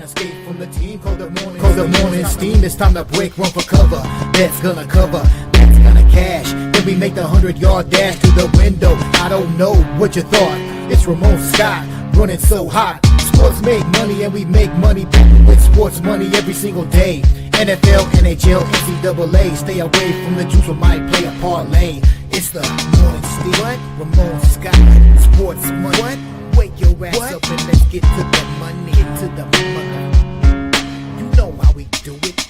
Can't escape from the team. Call the morning steam. It's time to break, run for cover. That's gonna cover. That's gonna cash. Then we make the 100-yard dash to the window. I don't know what you thought. It's Ramon Scott running so hot. Sports make money and we make money with sports money every single day. NFL, NHL, NCAA. Stay away from the juice or might play a parlay. It's the morning steam. What? Ramon Scott. Sports money. What? Wake your ass up and let's get to the money. Get to the money. You know how we do it.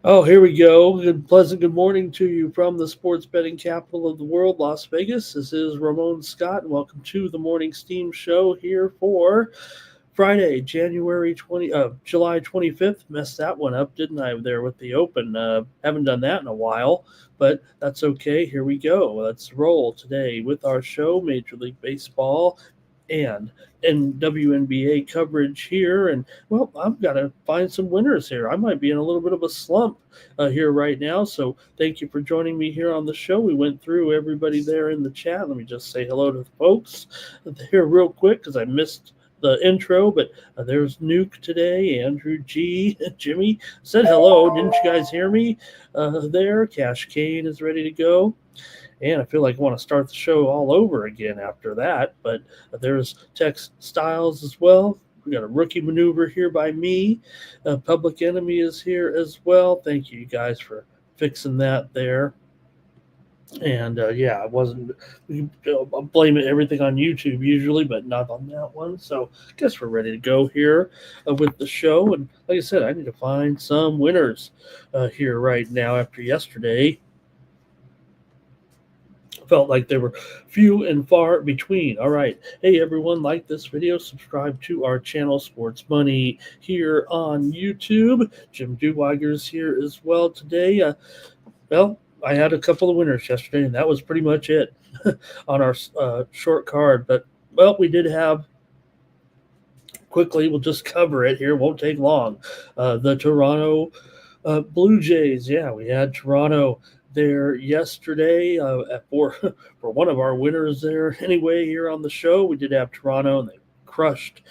Oh, here we go. Pleasant good morning to you from the sports betting capital of the world, Las Vegas. This is Ramon Scott, and welcome to the Morning Steam Show here for Friday, July 25th. Messed that one up, didn't I, there with the Open? Haven't done that in a while, but that's okay. Here we go. Let's roll today with our show, Major League Baseball and WNBA coverage here. And, well, I've got to find some winners here. I might be in a little bit of a slump here right now. So thank you for joining me here on the show. We went through everybody there in the chat. Let me just say hello to the folks here real quick because I missed the intro, but there's Nuke today, Andrew G, Jimmy said hello. Didn't you guys hear me there? Cash Kane is ready to go. And I feel like I want to start the show all over again after that. But there's Tex Styles as well. We got a rookie maneuver here by me. Public Enemy is here as well. Thank you guys for fixing that there. And yeah, I wasn't. I'm blaming everything on YouTube usually, but not on that one. So I guess we're ready to go here with the show. And like I said, I need to find some winners here right now after yesterday. Felt like there were few and far between. All right. Hey, everyone, like this video, subscribe to our channel, Sports Money, here on YouTube. Jim Duweiger's here as well today. Well, I had a couple of winners yesterday, and that was pretty much it on our short card. But, well, we did have, quickly, we'll just cover it here. Won't take long. The Toronto Blue Jays. Yeah, we had Toronto there yesterday for one of our winners there. Anyway, here on the show, we did have Toronto, and they crushed.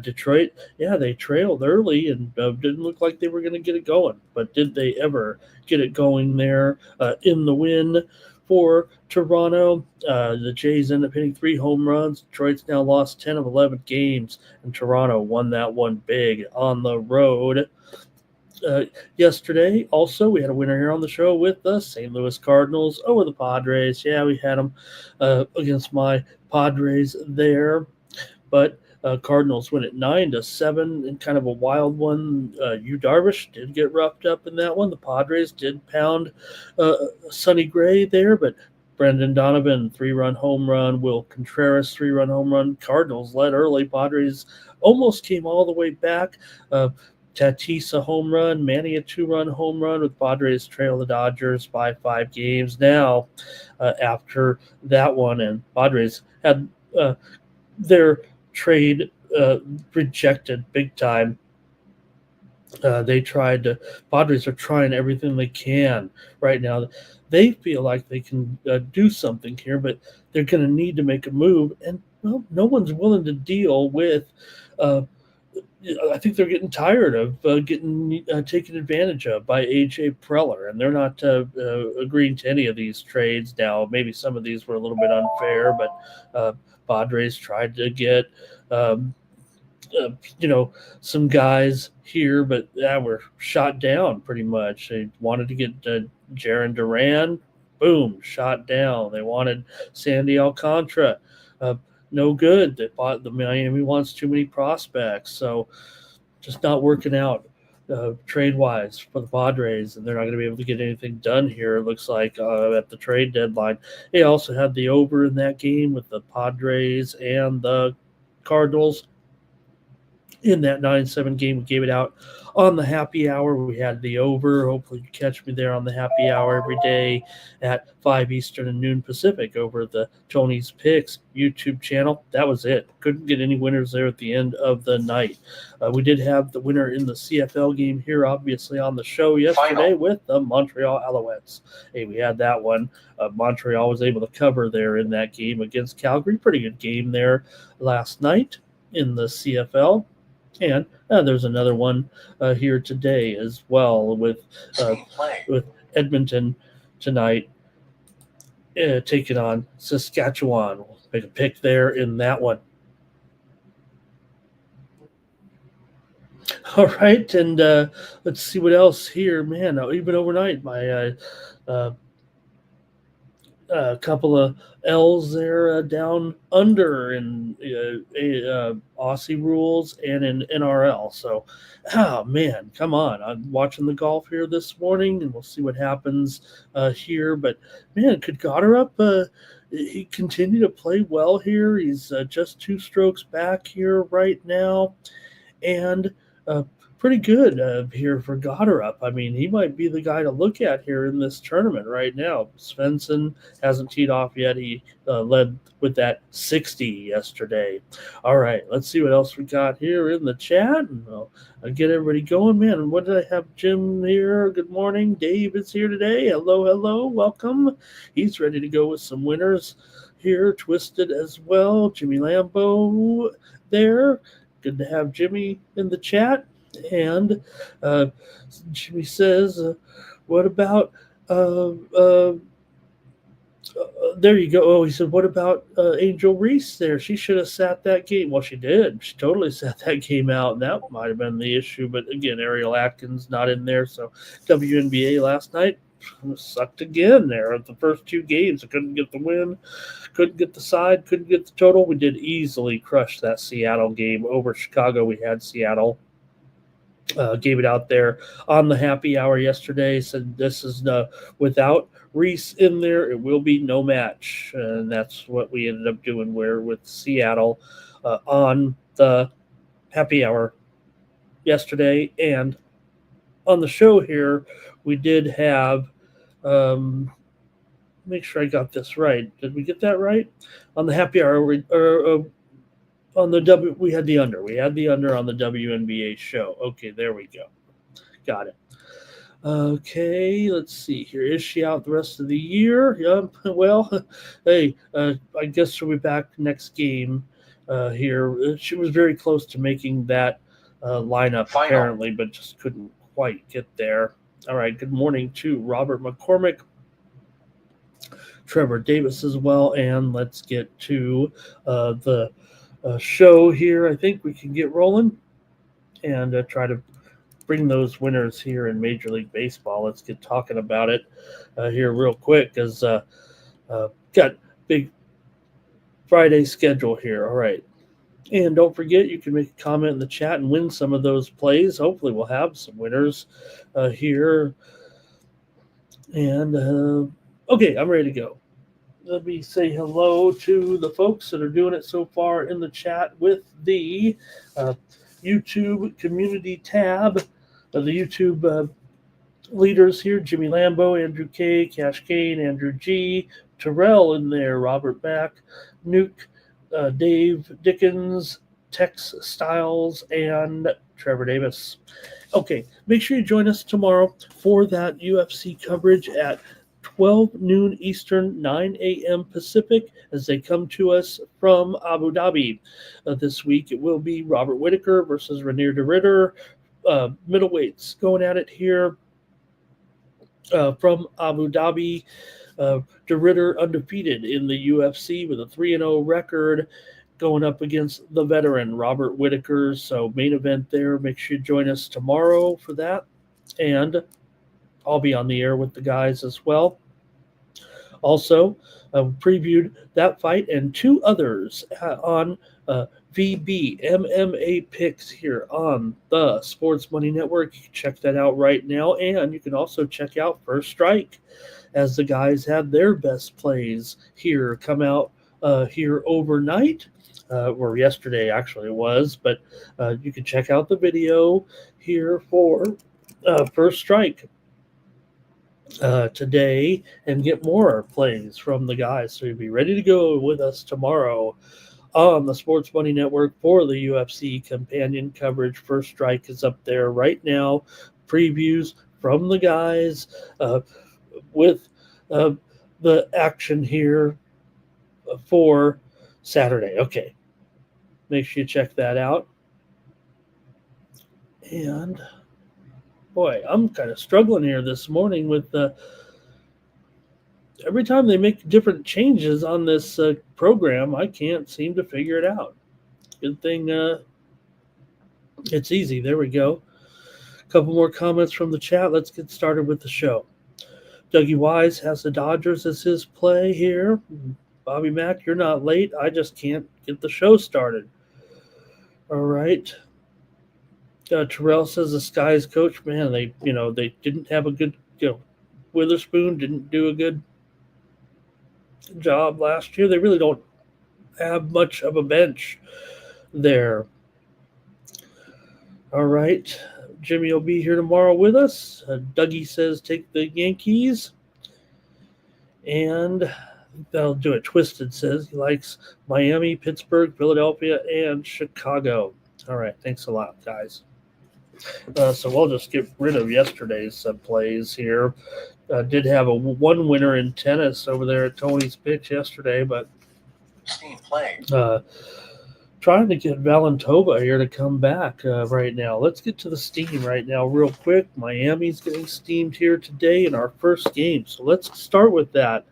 Detroit, yeah, they trailed early and didn't look like they were going to get it going. But did they ever get it going there in the win for Toronto? The Jays end up hitting 3 home runs. Detroit's now lost 10 of 11 games, and Toronto won that one big on the road. Yesterday, also, we had a winner here on the show with the St. Louis Cardinals over the Padres. Yeah, we had them against my Padres there, but Cardinals win at 9-7 in kind of a wild one. Yu Darvish did get roughed up in that one. The Padres did pound Sonny Gray there, but Brendan Donovan, 3-run home run. Will Contreras, 3-run home run. Cardinals led early. Padres almost came all the way back. Tatis a home run, Manny a 2-run home run, with Padres trail the Dodgers by 5 games now after that one. And Padres had their trade rejected big time. Padres are trying everything they can right now. They feel like they can do something here, but they're going to need to make a move. And well, no one's willing to deal with I think they're getting tired of getting taken advantage of by A.J. Preller, and they're not agreeing to any of these trades now. Maybe some of these were a little bit unfair, but Padres tried to get some guys here, but were shot down pretty much. They wanted to get Jarren Duran, boom, shot down. They wanted Sandy Alcantara. No good. The Miami wants too many prospects, so just not working out trade-wise for the Padres, and they're not going to be able to get anything done here, it looks like, at the trade deadline. They also had the over in that game with the Padres and the Cardinals. In that 9-7 game, we gave it out on the happy hour. We had the over. Hopefully you catch me there on the happy hour every day at 5 Eastern and noon Pacific over the Tony's Picks YouTube channel. That was it. Couldn't get any winners there at the end of the night. We did have the winner in the CFL game here, obviously, on the show yesterday with the Montreal Alouettes. Hey, we had that one. Montreal was able to cover there in that game against Calgary. Pretty good game there last night in the CFL. And there's another one here today as well with Edmonton tonight taking on Saskatchewan. We'll make a pick there in that one. All right, and let's see what else here. Man, even overnight, my a couple of L's there down under in Aussie rules and in NRL. So, man, come on. I'm watching the golf here this morning, and we'll see what happens here. But, man, could Goddard he continue to play well here? He's just 2 strokes back here right now. And pretty good here for Goddard. I mean, he might be the guy to look at here in this tournament right now. Svensson hasn't teed off yet. He led with that 60 yesterday. All right, let's see what else we got here in the chat, and I'll get everybody going. Man, what did I have? Jim here. Good morning. Dave is here today. Hello. Welcome. He's ready to go with some winners here. Twisted as well. Jimmy Lambo there. Good to have Jimmy in the chat. And Jimmy says, what about there you go. Oh, he said, what about Angel Reese there? She should have sat that game. Well, she did. She totally sat that game out, and that might have been the issue. But again, Ariel Atkins not in there. So WNBA last night sucked again there at the first 2 games. I couldn't get the win, couldn't get the side, couldn't get the total. We did easily crush that Seattle game over Chicago. We had Seattle. Gave it out there on the happy hour yesterday. Said this is without Reese in there, it will be no match. And that's what we ended up doing with Seattle on the happy hour yesterday. And on the show here, we did have make sure I got this right. Did we get that right? On the happy hour, on the we had the under. We had the under on the WNBA show. Okay, there we go. Got it. Okay, let's see here. Is she out the rest of the year? Yeah. Well, hey, I guess she'll be back next game here. She was very close to making that lineup apparently, but just couldn't quite get there. All right, good morning to Robert McCormick, Trevor Davis as well, and let's get to the show here. I think we can get rolling and try to bring those winners here in Major League Baseball. Let's get talking about it here real quick, because got big Friday schedule here. All right. And don't forget, you can make a comment in the chat and win some of those plays. Hopefully we'll have some winners here. And, okay, I'm ready to go. Let me say hello to the folks that are doing it so far in the chat with the YouTube community tab. The YouTube leaders here: Jimmy Lambo, Andrew K, Cash Kane, Andrew G, Terrell in there, Robert Mack, Nuke, Dave Dickens, Tex Styles, and Trevor Davis. Okay, make sure you join us tomorrow for that UFC coverage at 12 noon Eastern, 9 a.m. Pacific, as they come to us from Abu Dhabi. This week it will be Robert Whitaker versus Renier de Ridder, middleweights going at it here from Abu Dhabi. De Ridder undefeated in the UFC with a 3-0 record, going up against the veteran Robert Whitaker. So main event there. Make sure you join us tomorrow for that. And I'll be on the air with the guys as well. Also, previewed that fight and two others on VB MMA picks here on the Sports Money Network. You can check that out right now. And you can also check out First Strike, as the guys had their best plays here come out here overnight, or yesterday actually it was. But you can check out the video here for First Strike today and get more plays from the guys. So you'll be ready to go with us tomorrow on the Sports Money Network for the UFC companion coverage. First Strike is up there right now. Previews from the guys with the action here for Saturday. Okay. Make sure you check that out. And boy, I'm kind of struggling here this morning with every time they make different changes on this program, I can't seem to figure it out. Good thing it's easy. There we go. A couple more comments from the chat. Let's get started with the show. Dougie Wise has the Dodgers as his play here. Bobby Mack, you're not late. I just can't get the show started. All right. Terrell says the Skies coach, man, they didn't have a good, Witherspoon didn't do a good job last year. They really don't have much of a bench there. All right. Jimmy will be here tomorrow with us. Dougie says take the Yankees. And they'll do it. Twisted says he likes Miami, Pittsburgh, Philadelphia, and Chicago. All right. Thanks a lot, guys. So we'll just get rid of yesterday's plays here. Did have one winner in tennis over there at Tony's Picks yesterday, but trying to get Valentova here to come back right now. Let's get to the steam right now real quick. Miami's getting steamed here today in our first game. So let's start with that.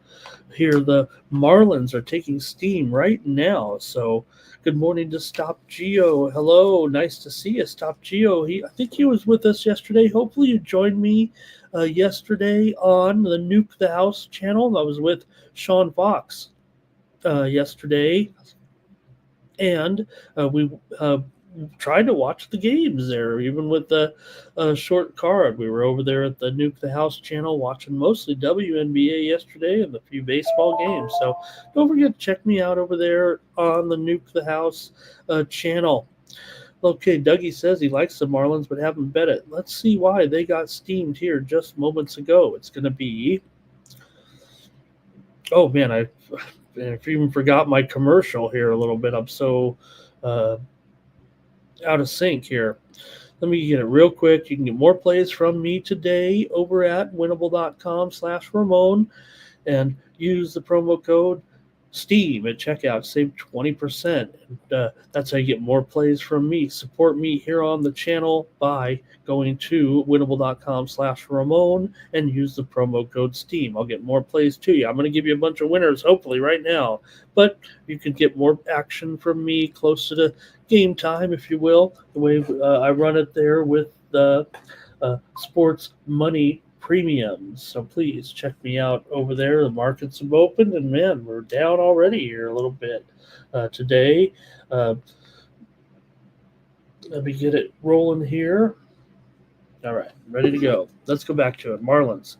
Here, the Marlins are taking steam right now. So good morning to Stop Geo. Hello, nice to see you, Stop Geo. I think he was with us yesterday. Hopefully you joined me yesterday on the Nuke the House channel. I was with Sean Fox yesterday. And we tried to watch the games there, even with the short card. We were over there at the Nuke the House channel watching mostly WNBA yesterday and a few baseball games. So don't forget to check me out over there on the Nuke the House channel. Okay, Dougie says he likes the Marlins but haven't bet it. Let's see why they got steamed here just moments ago. It's going to be – oh, man, I even forgot my commercial here a little bit. I'm so out of sync here. Let me get it real quick. You can get more plays from me today over at winnable.com/Ramon and use the promo code Steam at checkout, save 20%. And, that's how you get more plays from me. Support me here on the channel by going to winnable.com/Ramon and use the promo code STEAM. I'll get more plays to you. I'm going to give you a bunch of winners, hopefully, right now. But you can get more action from me close to the game time, if you will, the way I run it there with the sports money premiums. So please check me out over there. The markets have opened, and man, we're down already here a little bit today. Let me get it rolling here. All right, ready to go. Let's go back to it. Marlins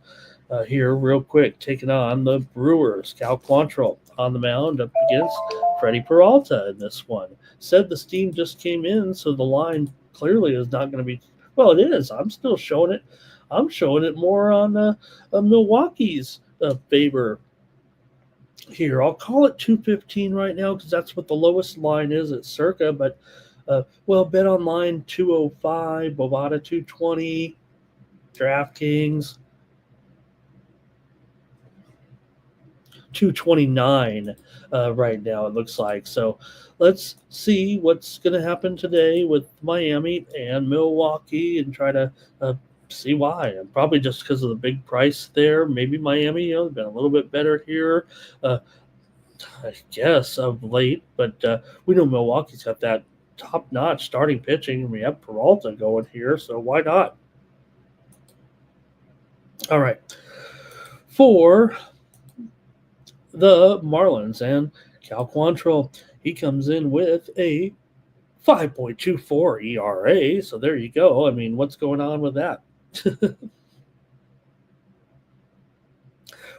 here real quick, taking on the Brewers. Cal Quantrill on the mound up against Freddie Peralta in this one. Said the steam just came in, so the line clearly is not going to be. Well, it is. I'm still showing it. I'm showing it more on Milwaukee's favor here. I'll call it 215 right now because that's what the lowest line is at Circa. But, Bet Online 205, Bovada 220, DraftKings 229 right now, it looks like. So let's see what's going to happen today with Miami and Milwaukee and try to see why. And probably just because of the big price there. Maybe Miami, been a little bit better here, I guess, of late. But we know Milwaukee's got that top-notch starting pitching, and we have Peralta going here, so why not? All right. For the Marlins and Cal Quantrill, he comes in with a 5.24 ERA. So there you go. I mean, what's going on with that?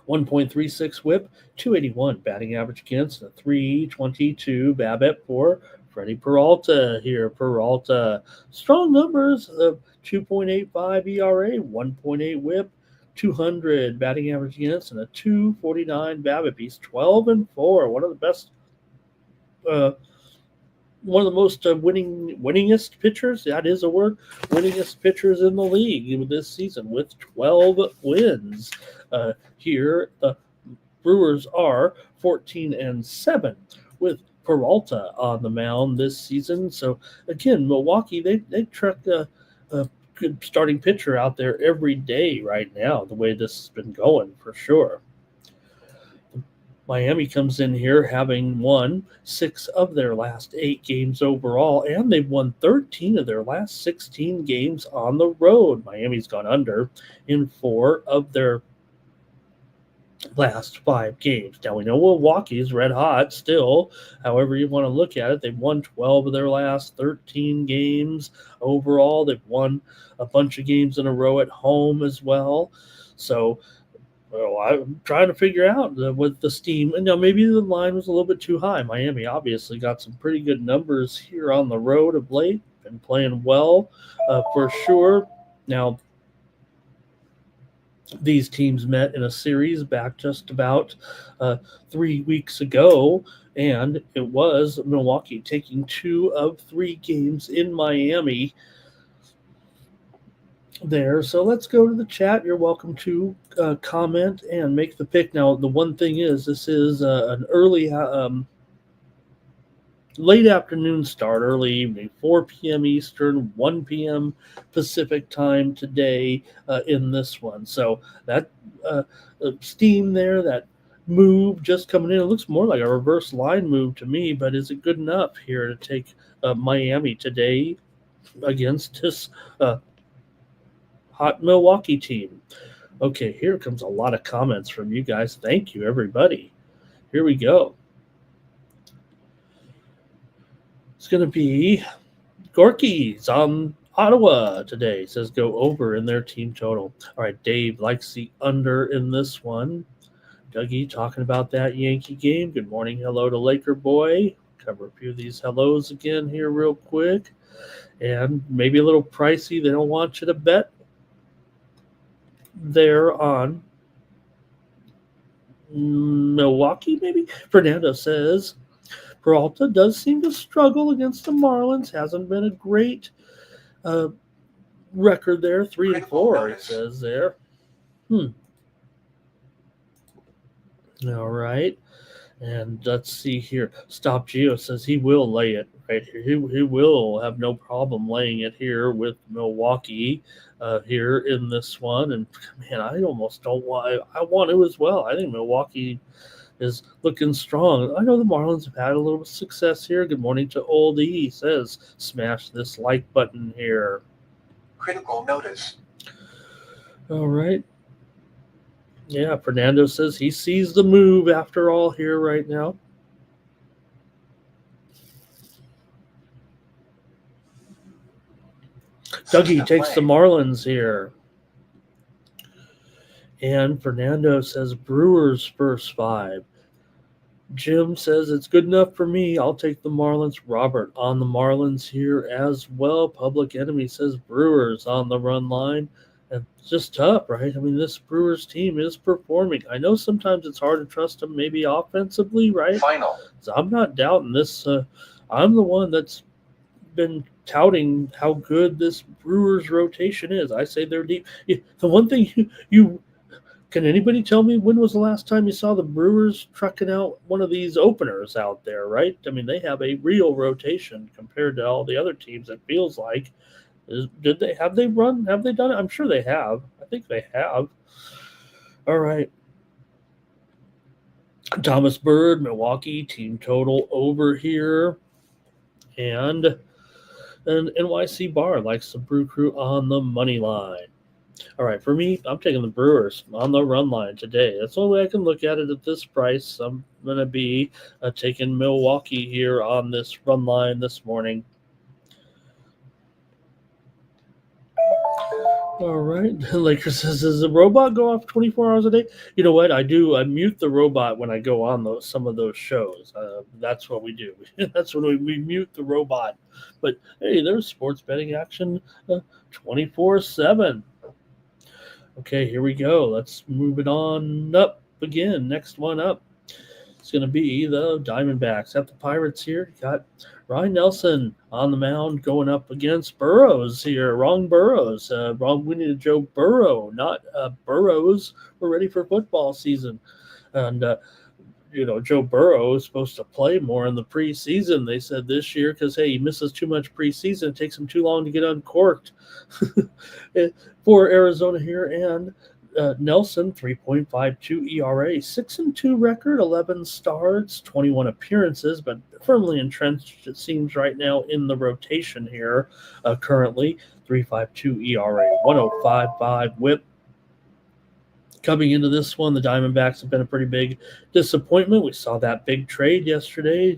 1.36 whip, 281 batting average against, a 322 BABIP for Freddie Peralta here. Peralta, strong numbers of 2.85 ERA, 1.8 whip, 200 batting average against, and a 249 BABIP. He's 12-4, one of the best, one of the most winningest pitchers. That is a word. Winningest pitchers in the league this season with 12 wins. Here, the Brewers are 14-7 with Peralta on the mound this season. So again, Milwaukee, they truck a good starting pitcher out there every day right now, the way this has been going for sure. Miami comes in here having won 6 of their last 8 games overall, and they've won 13 of their last 16 games on the road. Miami's gone under in 4 of their last 5 games. Now, we know Milwaukee's red hot still. However you want to look at it, they've won 12 of their last 13 games overall. They've won a bunch of games in a row at home as well. So, I'm trying to figure out with the steam. And maybe the line was a little bit too high. Miami obviously got some pretty good numbers here on the road of late. Been playing well for sure. Now, these teams met in a series back just about 3 weeks ago, and it was Milwaukee taking 2 of 3 games in Miami there. So let's go to the chat. You're welcome to comment and make the pick. Now, the one thing is, this is an early late afternoon start, early evening, 4 p.m. Eastern, 1 p.m. Pacific time today in this one. So that steam there, that move just coming in, it looks more like a reverse line move to me, but is it good enough here to take Miami today against this hot Milwaukee team? Okay, here comes a lot of comments from you guys. Thank you, everybody. Here we go. It's going to be Gorky's on Ottawa today. It says go over in their team total. All right, Dave likes the under in this one. Dougie talking about that Yankee game. Good morning. Hello to Laker Boy. Cover a few of these hellos again here real quick. And maybe a little pricey. They don't want you to bet there on Milwaukee, maybe. Fernando says Peralta does seem to struggle against the Marlins. Hasn't been a great record there. 3-4, it says there. All right. And let's see here. Stop Geo says he will lay it right here. He will have no problem laying it here with Milwaukee here in this one. And man, I almost don't want. I want to as well. I think Milwaukee is looking strong. I know the Marlins have had a little success here. Good morning to Old E. He says, smash this like button here. Critical notice. All right. Yeah, Fernando says he sees the move after all here right now. Dougie takes the Marlins here. And Fernando says Brewers first 5. Jim says it's good enough for me. I'll take the Marlins. Robert on the Marlins here as well. Public Enemy says Brewers on the run line. And it's just tough, right? I mean, this Brewers team is performing. I know sometimes it's hard to trust them maybe offensively, right? Final. So I'm not doubting this. I'm the one that's been touting how good this Brewers rotation is. I say they're deep. The one thing you can anybody tell me when was the last time you saw the Brewers trucking out one of these openers out there, right? I mean, they have a real rotation compared to all the other teams, it feels like. Have they done it? I'm sure they have. I think they have. All right. Thomas Bird, Milwaukee, team total over here. And NYC Bar likes the Brew Crew on the money line. All right, for me, I'm taking the Brewers on the run line today. That's the only way I can look at it at this price. I'm going to be taking Milwaukee here on this run line this morning. All right. Lakers says, does the robot go off 24 hours a day? You know what? I do. I mute the robot when I go on some of those shows. That's what we do. That's when we mute the robot. But, hey, there's sports betting action 24/7. Okay, here we go. Let's move it on up again. Next one up. It's going to be the Diamondbacks at the Pirates here. Got Ryan Nelson on the mound going up against Burrows here. Wrong Burrows. We need a Joe Burrow, not Burrows. We're ready for football season. And, Joe Burrow is supposed to play more in the preseason, they said this year, because, hey, he misses too much preseason. It takes him too long to get uncorked for Arizona here. And Nelson, 3.52 ERA, 6-2 record, 11 starts, 21 appearances, but firmly entrenched, it seems, right now in the rotation here. Currently, 3.52 ERA, 1.055 WHIP. Coming into this one, the Diamondbacks have been a pretty big disappointment. We saw that big trade yesterday.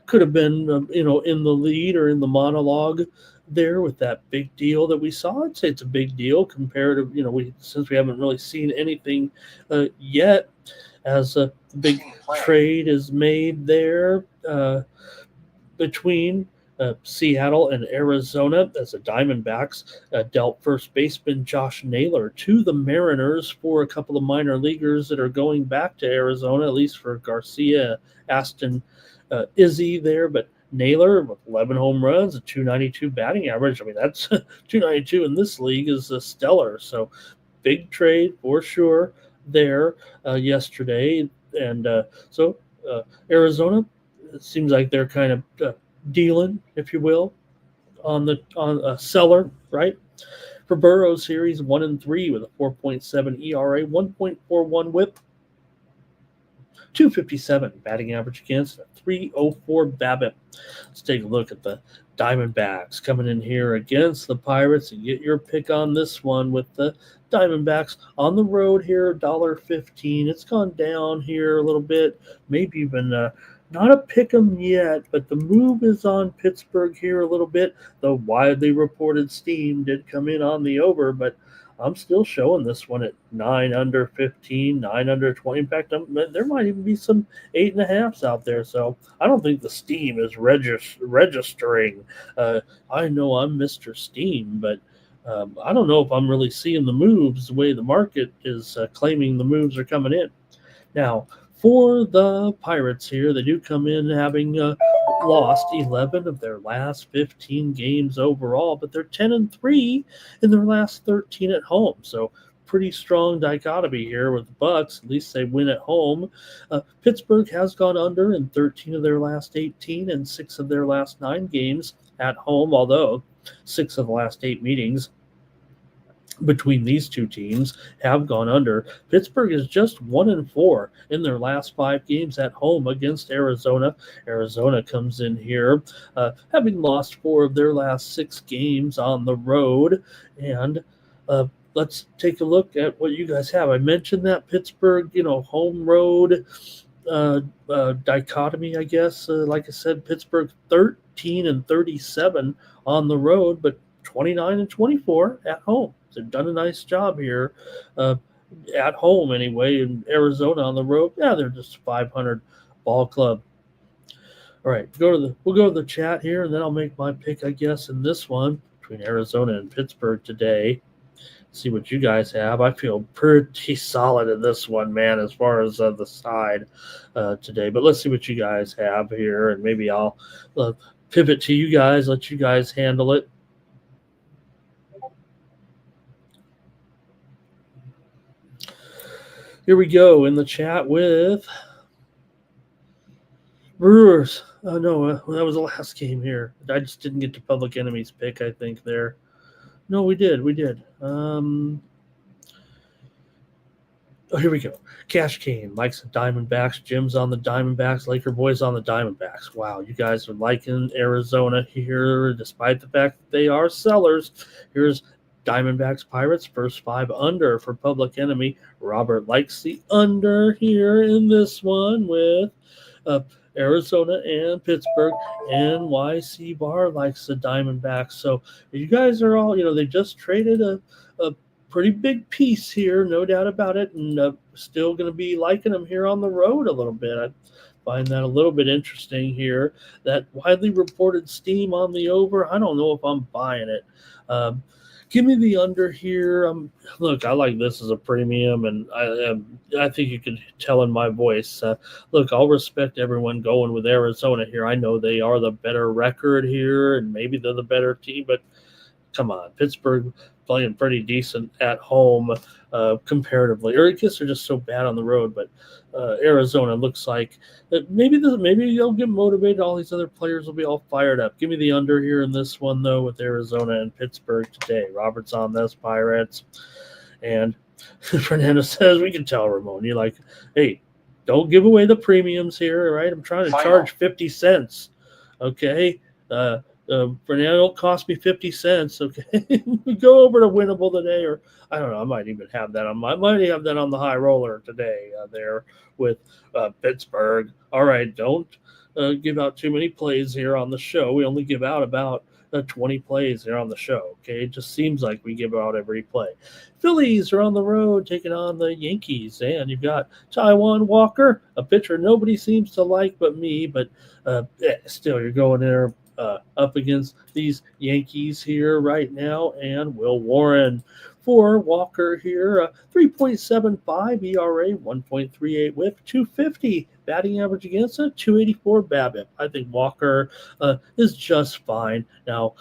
Could have been, in the lead or in the monologue there with that big deal that we saw. I'd say it's a big deal compared to, since we haven't really seen anything yet, as the big trade is made there between Seattle and Arizona, as the Diamondbacks dealt first baseman Josh Naylor to the Mariners for a couple of minor leaguers that are going back to Arizona, at least for Garcia, Aston, Izzy there, but Naylor with 11 home runs, a 292 batting average. I mean, that's 292 in this league is stellar. So big trade for sure there yesterday. And so Arizona, it seems like they're kind of dealing, if you will, on a seller, right? For Burrows here, he's 1-3 with a 4.7 ERA, 1.41 WHIP, 257 batting average against, a 304 BABIP. Let's take a look at the Diamondbacks coming in here against the Pirates and get your pick on this one with the Diamondbacks on the road here, $1.15. It's gone down here a little bit, maybe even not a pick 'em yet, but the move is on Pittsburgh here a little bit. The widely reported steam did come in on the over, but I'm still showing this one at 9 under 15, 9 under 20. In fact, there might even be some 8.5s out there. So I don't think the steam is registering. I know I'm Mr. Steam, but I don't know if I'm really seeing the moves the way the market is claiming the moves are coming in. Now, for the Pirates here, they do come in having lost 11 of their last 15 games overall, but they're 10-3 in their last 13 at home. So pretty strong dichotomy here with the Bucks. At least they win at home. Pittsburgh has gone under in 13 of their last 18 and 6 of their last 9 games at home, although 6 of the last 8 meetings between these two teams have gone under. Pittsburgh is just 1-4 in their last 5 games at home against Arizona. Arizona comes in here having lost 4 of their last 6 games on the road. And let's take a look at what you guys have. I mentioned that Pittsburgh, home road dichotomy, I guess. Like I said, Pittsburgh 13-37 on the road, but 29-24 at home. They've done a nice job here at home anyway. In Arizona on the road, they're just 500 ball club. All right, we'll go to the chat here, and then I'll make my pick, I guess, in this one between Arizona and Pittsburgh today. See what you guys have. I feel pretty solid in this one, man, as far as the side today. But let's see what you guys have here, and maybe I'll pivot to you guys, let you guys handle it. Here we go in the chat with Brewers. Oh, no, that was the last game here. I just didn't get to Public Enemy's pick, I think, there. No, we did. Oh, here we go. Cash Kane likes the Diamondbacks. Jim's on the Diamondbacks. Laker Boys on the Diamondbacks. Wow, you guys are liking Arizona here, despite the fact that they are sellers. Here's Diamondbacks Pirates, first 5 under for Public Enemy. Robert likes the under here in this one with Arizona and Pittsburgh. NYC Bar likes the Diamondbacks. So you guys are all, they just traded a pretty big piece here, no doubt about it, and still going to be liking them here on the road a little bit. I find that a little bit interesting here. That widely reported steam on the over, I don't know if I'm buying it. Give me the under here. Look, I like this as a premium, and I think you can tell in my voice. Look, I'll respect everyone going with Arizona here. I know they are the better record here, and maybe they're the better team, but come on. Pittsburgh playing pretty decent at home comparatively. Or I guess they're just so bad on the road, but Arizona looks like maybe they'll get motivated. All these other players will be all fired up. Give me the under here in this one, though, with Arizona and Pittsburgh today. Robert's on this, Pirates. And Fernando says, we can tell, Ramon, you're like, hey, don't give away the premiums here, right? I'm trying to charge 50 cents, okay? Fernando cost me 50 cents, okay? Go over to Winnable today, or I don't know, I might even have that on the high roller today there with Pittsburgh. All right, don't give out too many plays here on the show. We only give out about 20 plays here on the show, okay? It just seems like we give out every play. Phillies are on the road taking on the Yankees, and you've got Taijuan Walker, a pitcher nobody seems to like but me, but still you're going there up against these Yankees here right now, and Will Warren for Walker here, 3.75 ERA, 1.38 whip, 250 batting average against a 284 BABIP. I think Walker is just fine. Now,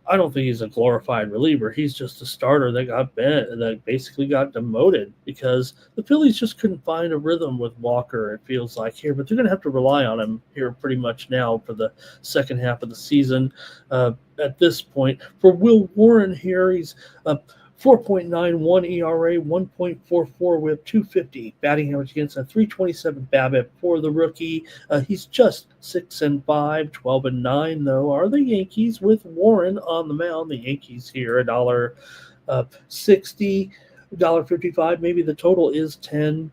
I don't think he's a glorified reliever. He's just a starter that basically got demoted because the Phillies just couldn't find a rhythm with Walker, it feels like here. But they're going to have to rely on him here pretty much now for the second half of the season. At this point, for Will Warren here, he's 4.91 ERA, 1.44 whip, 250 batting average against a 327 BABIP for the rookie. He's just 6-5, 12-9 though are the Yankees with Warren on the mound. The Yankees here $1.60, $1.55. Maybe the total is 10.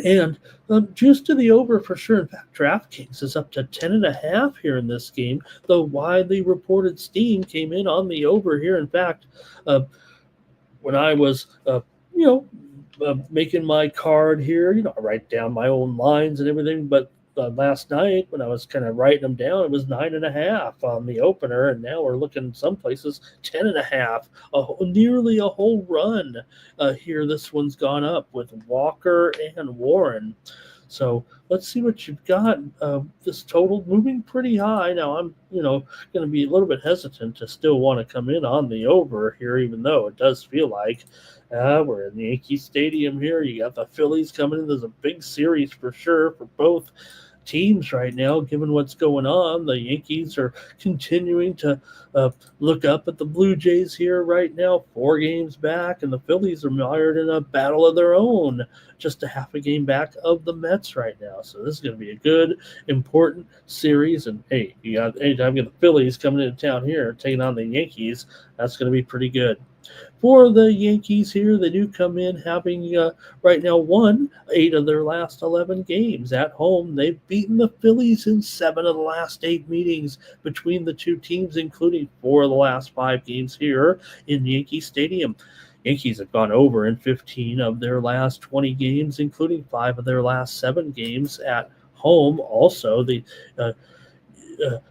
And juice to the over for sure. In fact, DraftKings is up to 10.5 here in this game. The widely reported steam came in on the over here. In fact, when I was, making my card here, I write down my own lines and everything. But last night when I was kind of writing them down, it was 9.5 on the opener, and now we're looking some places 10.5. Nearly a whole run here. This one's gone up with Walker and Warren. So let's see what you've got. This total moving pretty high. Now I'm, going to be a little bit hesitant to still want to come in on the over here, even though it does feel like we're in the Yankee Stadium here. You got the Phillies coming in. There's a big series for sure for both teams right now, given what's going on. The Yankees are continuing to look up at the Blue Jays here right now, 4 games back, and the Phillies are mired in a battle of their own, just a half a game back of the Mets right now. So this is going to be a good, important series. And hey, you got anytime you get the Phillies coming into town here, taking on the Yankees, that's going to be pretty good. For the Yankees here, they do come in having right now won 8 of their last 11 games at home. They've beaten the Phillies in 7 of the last 8 meetings between the two teams, including 4 of the last 5 games here in Yankee Stadium. Yankees have gone over in 15 of their last 20 games, including 5 of their last 7 games at home. Also, the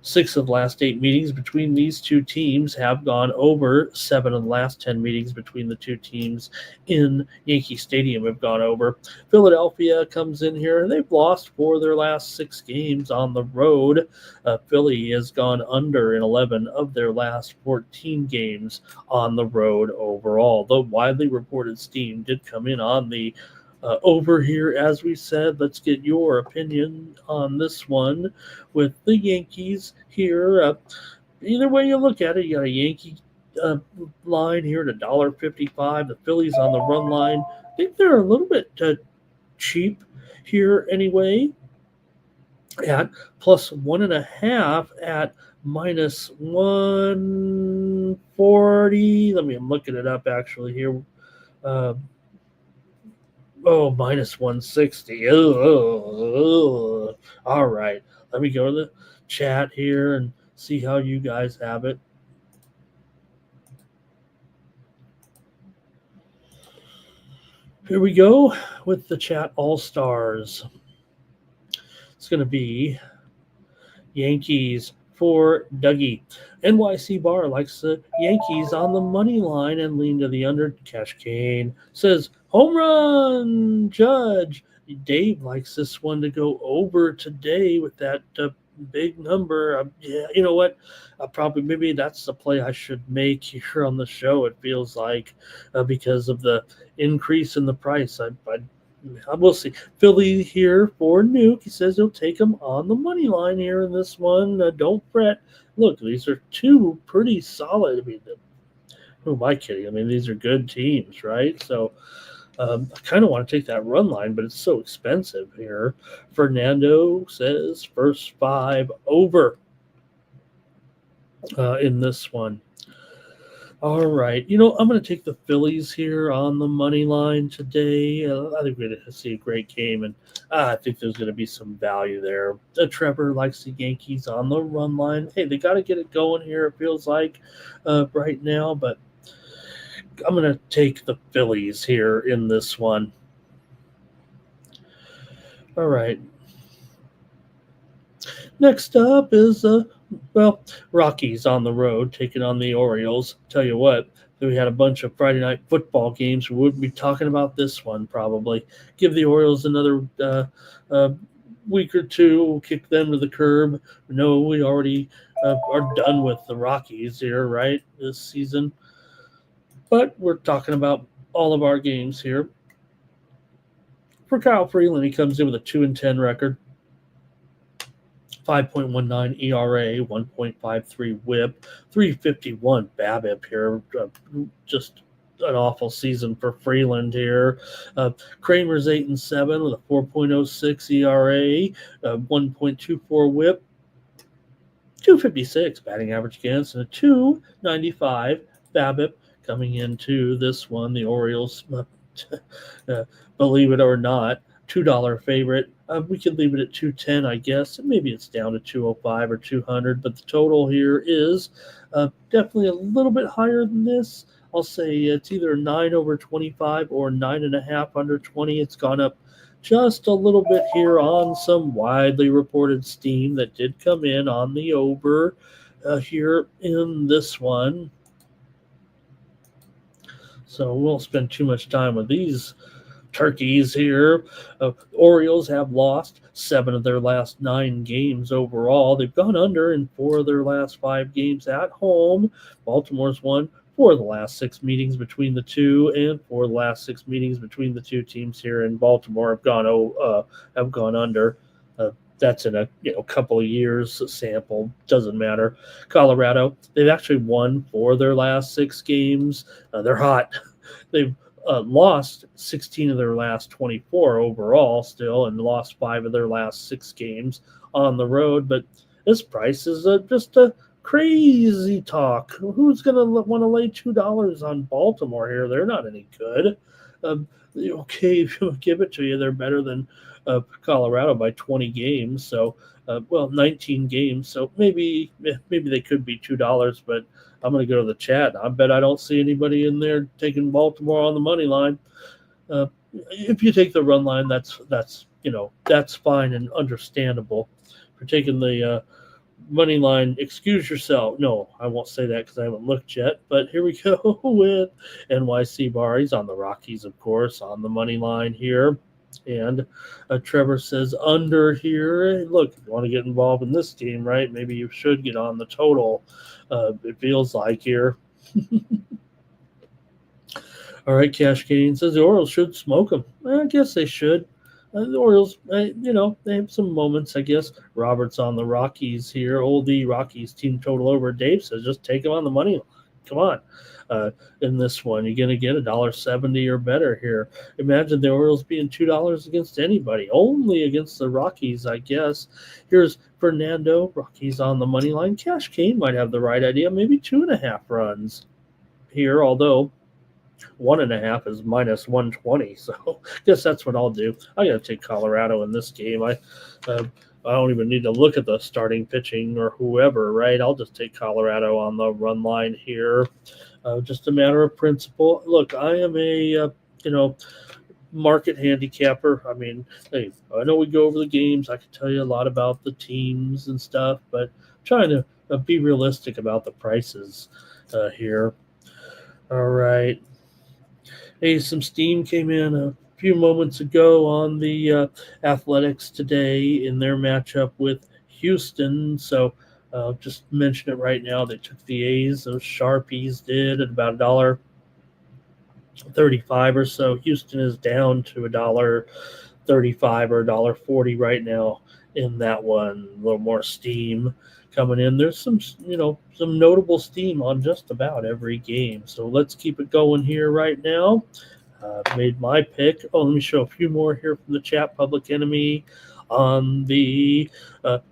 6 of the last 8 meetings between these two teams have gone over. 7 of the last 10 meetings between the two teams in Yankee Stadium have gone over. Philadelphia comes in here. They've lost 4 of their last 6 games on the road. Philly has gone under in 11 of their last 14 games on the road overall. The widely reported steam did come in on the over here, as we said. Let's get your opinion on this one with the Yankees here. Either way you look at it, you got a Yankee line here at $1.55. The Phillies on the run line. I think they're a little bit cheap here anyway, at plus 1.5 at minus 140. I'm looking it up actually here. Minus 160. All right. Let me go to the chat here and see how you guys have it. Here we go with the chat all-stars. It's going to be Yankees for Dougie. NYC Bar likes the Yankees on the money line and lean to the under. Cash Kane says home run, Judge. Dave likes this one to go over today with that big number. Yeah, you know what? Maybe that's the play I should make here on the show. It feels like because of the increase in the price. We'll see. Philly here for Nuke. He says he'll take him on the money line here in this one. Don't fret. Look, these are 2 pretty solid. Who am I kidding? These are good teams, right? So I kind of want to take that run line, but it's so expensive here. Fernando says first 5 over in this one. All right. I'm going to take the Phillies here on the money line today. I think we're going to see a great game, and I think there's going to be some value there. Trevor likes the Yankees on the run line. Hey, they got to get it going here, it feels like, right now, but I'm going to take the Phillies here in this one. All right. Next up is Rockies on the road taking on the Orioles. Tell you what, if we had a bunch of Friday night football games, we wouldn't be talking about this one probably. Give the Orioles another week or 2. We'll kick them to the curb. No, we already are done with the Rockies here, right, this season. But we're talking about all of our games here. For Kyle Freeland, he comes in with a 2-10 record. 5.19 ERA, 1.53 WHIP, 351 BABIP here. Just an awful season for Freeland here. Kramer's 8-7 with a 4.06 ERA, 1.24 WHIP, 256 batting average against, and a 295 BABIP coming into this one. The Orioles, believe it or not, $2 favorite. We could leave it at 210, I guess. Maybe it's down to 205 or 200, but the total here is definitely a little bit higher than this. I'll say it's either 9 over 25 or 9.5 under 20. It's gone up just a little bit here on some widely reported steam that did come in on the over here in this one. So we won't spend too much time with these turkeys here. Orioles have lost 7 of their last 9 games overall. They've gone under in 4 of their last 5 games at home. Baltimore's won 4 of the last 6 meetings between the two, and 4 of the last 6 meetings between the two teams here in Baltimore have gone under. That's in a couple of years sample. Doesn't matter. Colorado, they've actually won 4 of their last 6 games. They're hot. They've lost 16 of their last 24 overall still, and lost 5 of their last 6 games on the road. But this price is just a crazy talk. Who's going to want to lay $2 on Baltimore here? They're not any good. Okay, if you give it to you, they're better than Colorado by 20 games. So, 19 games. So maybe they could be $2, but I'm going to go to the chat. I bet I don't see anybody in there taking Baltimore on the money line. If you take the run line, that's fine and understandable. If you're taking the money line, excuse yourself. No, I won't say that because I haven't looked yet. But here we go with NYC Bar. He's on the Rockies, of course, on the money line here. And Trevor says under here. Look, if you want to get involved in this game, right, maybe you should get on the total. It feels like here. All right, Cash Kane says the Orioles should smoke them. I guess they should. The Orioles, they have some moments, I guess. Robert's on the Rockies here. Oldie Rockies team total over. Dave says just take them on the money line. Come on. In this one, you're going to get $1.70 or better here. Imagine the Orioles being $2 against anybody. Only against the Rockies, I guess. Here's Fernando. Rockies on the money line. Cash Kane might have the right idea. Maybe 2.5 runs here, although 1.5 is minus 120. So I guess that's what I'll do. I got to take Colorado in this game. I don't even need to look at the starting pitching or whoever, right? I'll just take Colorado on the run line here. Just a matter of principle. Look, I am a market handicapper. I mean, hey, I know we go over the games. I can tell you a lot about the teams and stuff, but trying to be realistic about the prices here. All right. Hey, some steam came in a few moments ago on the Athletics today in their matchup with Houston. So just mention it right now. They took the A's, those Sharpies did, at about $1.35 or so. Houston is down to $1.35 or $1.40 right now in that one. A little more steam coming in. There's some notable steam on just about every game. So let's keep it going here right now. Made my pick. Oh, let me show a few more here from the chat. Public Enemy on the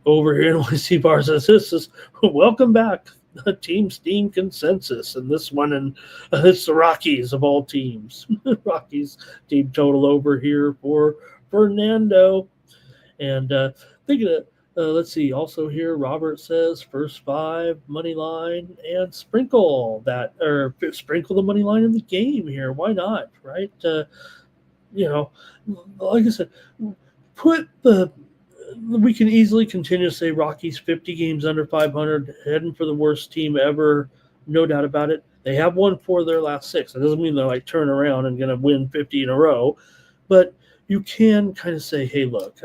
over here in NYC Bar says this is welcome back. Team Steam consensus, and this one, and it's the Rockies of all teams. Rockies team total over here for Fernando, and thinking of. Let's see. Also here, Robert says first 5 money line and sprinkle the money line in the game here. Why not? Right? Like I said, we can easily continue to say Rockies 50 games under 500, heading for the worst team ever. No doubt about it. They have won 4 of their last 6. It doesn't mean they're like turn around and going to win 50 in a row, but you can kind of say, hey, look,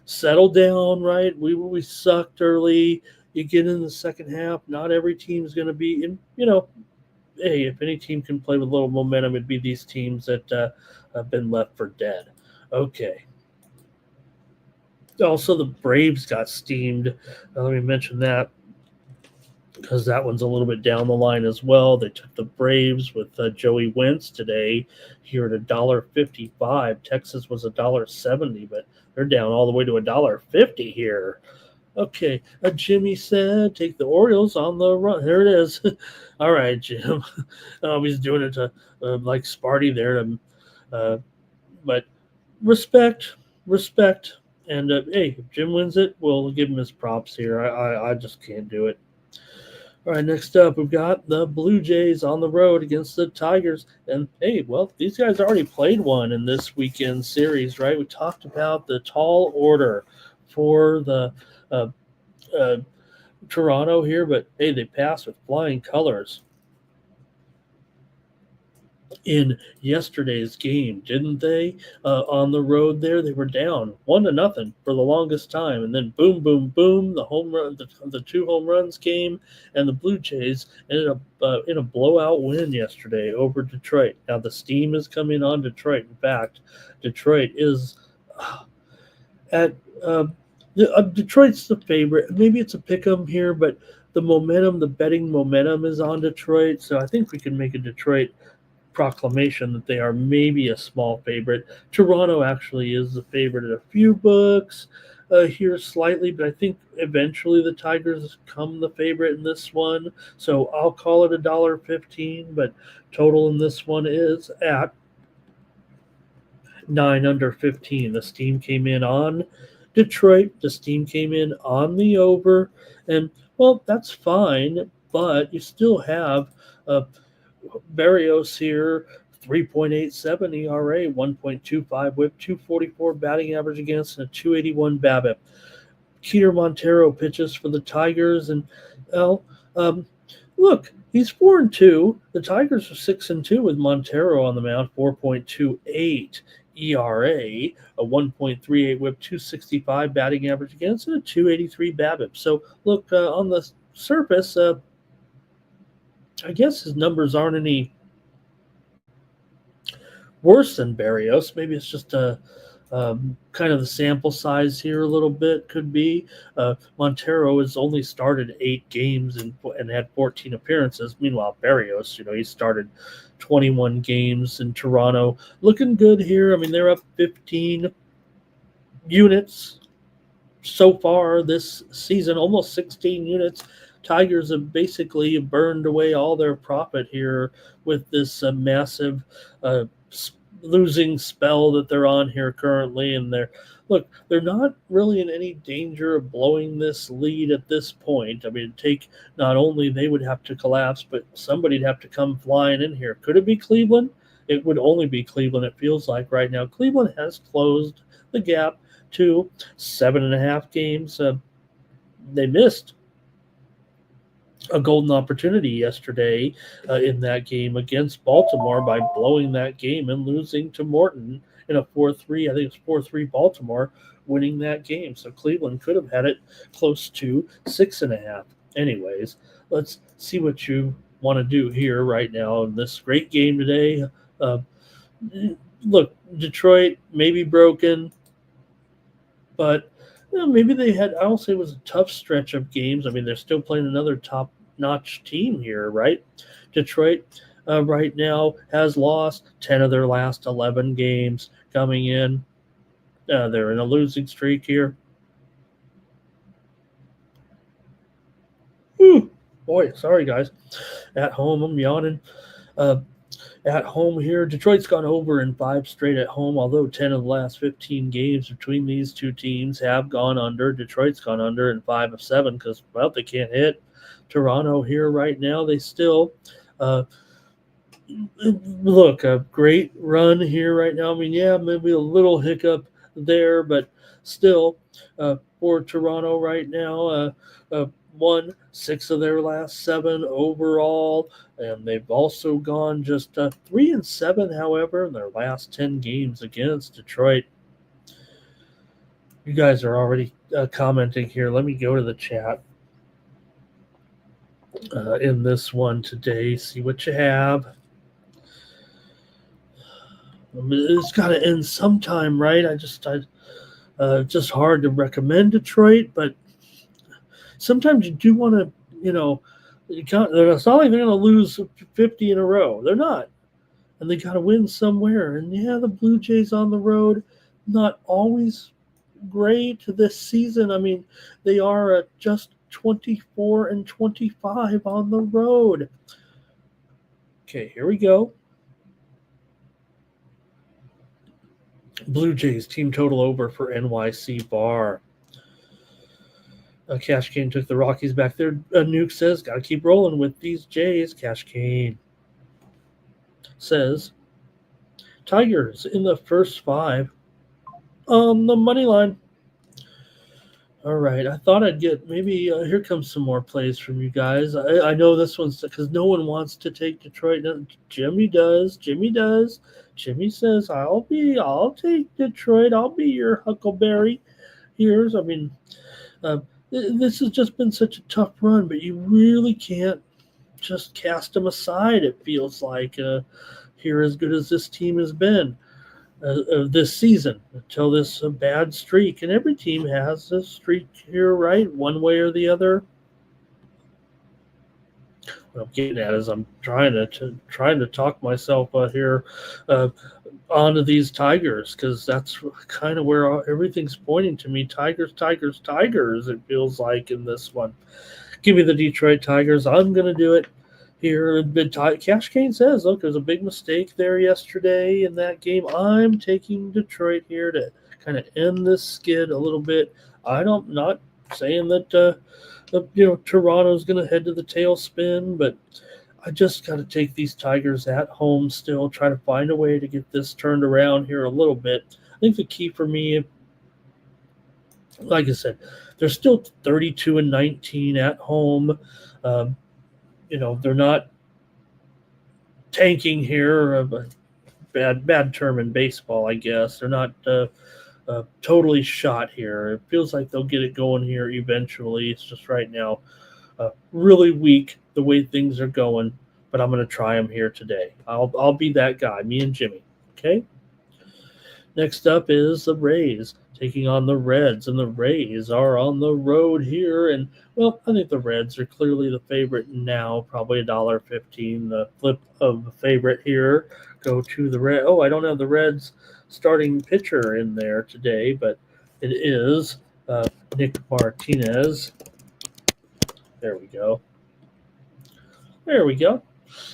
settle down, right? We sucked early. You get in the second half. Not every team is going to be in, hey, if any team can play with a little momentum, it'd be these teams that have been left for dead. Okay. Also, the Braves got steamed. Let me mention that, because that one's a little bit down the line as well. They took the Braves with Joey Wentz today here at $1.55. Texas was $1.70, but they're down all the way to $1.50 here. Okay, Jimmy said take the Orioles on the run. There it is. All right, Jim. He's doing it to like Sparty there. But respect. And hey, if Jim wins it, we'll give him his props here. I just can't do it. All right, next up, we've got the Blue Jays on the road against the Tigers. And, hey, well, these guys already played one in this weekend series, right? We talked about the tall order for the Toronto here, but, hey, they passed with flying colors. in yesterday's game, didn't they? On the road there, they were down 1-0 for the longest time, and then boom, boom, boom, the home run, the two home runs came, and the Blue Jays ended up in a blowout win yesterday over Detroit. Now the steam is coming on Detroit. In fact, Detroit is at Detroit's the favorite. Maybe it's a pick 'em here, but the momentum, the betting momentum is on Detroit, so I think we can make a Detroit proclamation that they are maybe a small favorite. Toronto actually is the favorite at a few books here slightly, but I think eventually the Tigers come the favorite in this one. So I'll call it $1.15, but total in this one is at 9 under 15. The steam came in on Detroit. The steam came in on the over, and well, that's fine, but you still have Barrios here, 3.87 ERA, 1.25 whip, 244 batting average against, and a 281 BABIP. Keter Montero pitches for the Tigers, and well, look, he's 4-2. The Tigers are 6-2 with Montero on the mound, 4.28 ERA, a 1.38 whip, 265 batting average against, and a 283 BABIP. So look, on the surface, I guess his numbers aren't any worse than Barrios. Maybe it's just kind of the sample size here a little bit could be. Montero has only started 8 games and had 14 appearances. Meanwhile, Barrios, he started 21 games in Toronto. Looking good here. I mean, they're up 15 units so far this season, almost 16 units. Tigers have basically burned away all their profit here with this massive losing spell that they're on here currently, and they're not really in any danger of blowing this lead at this point. I mean, not only they would have to collapse, but somebody'd have to come flying in here. Could it be Cleveland? It would only be Cleveland, it feels like right now. Cleveland has closed the gap to 7.5 games. They missed a golden opportunity yesterday in that game against Baltimore by blowing that game and losing to Morton in a 4-3. I think it's 4-3 Baltimore winning that game. So Cleveland could have had it close to 6.5. Anyways, let's see what you want to do here right now in this great game today. Look, Detroit may be broken, but maybe they had, I won't say it was a tough stretch of games. I mean, they're still playing another top-notch team here, right? Detroit right now has lost 10 of their last 11 games coming in. They're in a losing streak here. Whew. Boy, sorry, guys. At home, I'm yawning. At home here, Detroit's gone over in 5 straight at home, although 10 of the last 15 games between these two teams have gone under. Detroit's gone under in 5 of 7 because, well, they can't hit. Toronto here right now, they still look, a great run here right now. I mean, yeah, maybe a little hiccup there, but still for Toronto right now, won 6 of their last 7 overall, and they've also gone just 3-7, however, in their last 10 games against Detroit. You guys are already commenting here. Let me go to the chat in this one today, see what you have. It's got to end sometime, right? Just hard to recommend Detroit, but sometimes you do want to, it's not like they're going to lose 50 in a row. They're not. And they got to win somewhere. And yeah, the Blue Jays on the road, not always great this season. I mean, they are at just 24-25 on the road. Okay, here we go. Blue Jays team total over for NYC Bar. Cash Kane took the Rockies back there. Nuke says, got to keep rolling with these Jays. Cash Kane says, Tigers in the first 5 on the money line. All right. I thought I'd get maybe here comes some more plays from you guys. I know this one's because no one wants to take Detroit. No, Jimmy does. Jimmy does. Jimmy says, I'll take Detroit. I'll be your Huckleberry. Here's, I mean, this has just been such a tough run, but you really can't just cast them aside. It feels like here, as good as this team has been this season until this bad streak, and every team has a streak here, right? One way or the other. What I'm getting at is I'm trying to talk myself here onto these Tigers because that's kind of where everything's pointing to me. Tigers, Tigers, Tigers. It feels like in this one. Give me the Detroit Tigers. I'm going to do it here. Cash Kane says, look, there's a big mistake there yesterday in that game. I'm taking Detroit here to kind of end this skid a little bit. Not saying that Toronto's going to head to the tailspin, but I just got to take these Tigers at home still, try to find a way to get this turned around here a little bit. I think the key for me, like I said, they're still 32-19 at home. They're not tanking here. A bad term in baseball, I guess. They're not totally shot here. It feels like they'll get it going here eventually. It's just right now really weak the way things are going, but I'm going to try them here today. I'll be that guy, me and Jimmy. Okay. Next up is the Rays taking on the Reds, and the Rays are on the road here. And, well, I think the Reds are clearly the favorite now, probably $1.15. The flip of the favorite here go to the Reds. Oh, I don't have the Reds starting pitcher in there today, but it is Nick Martinez. There we go.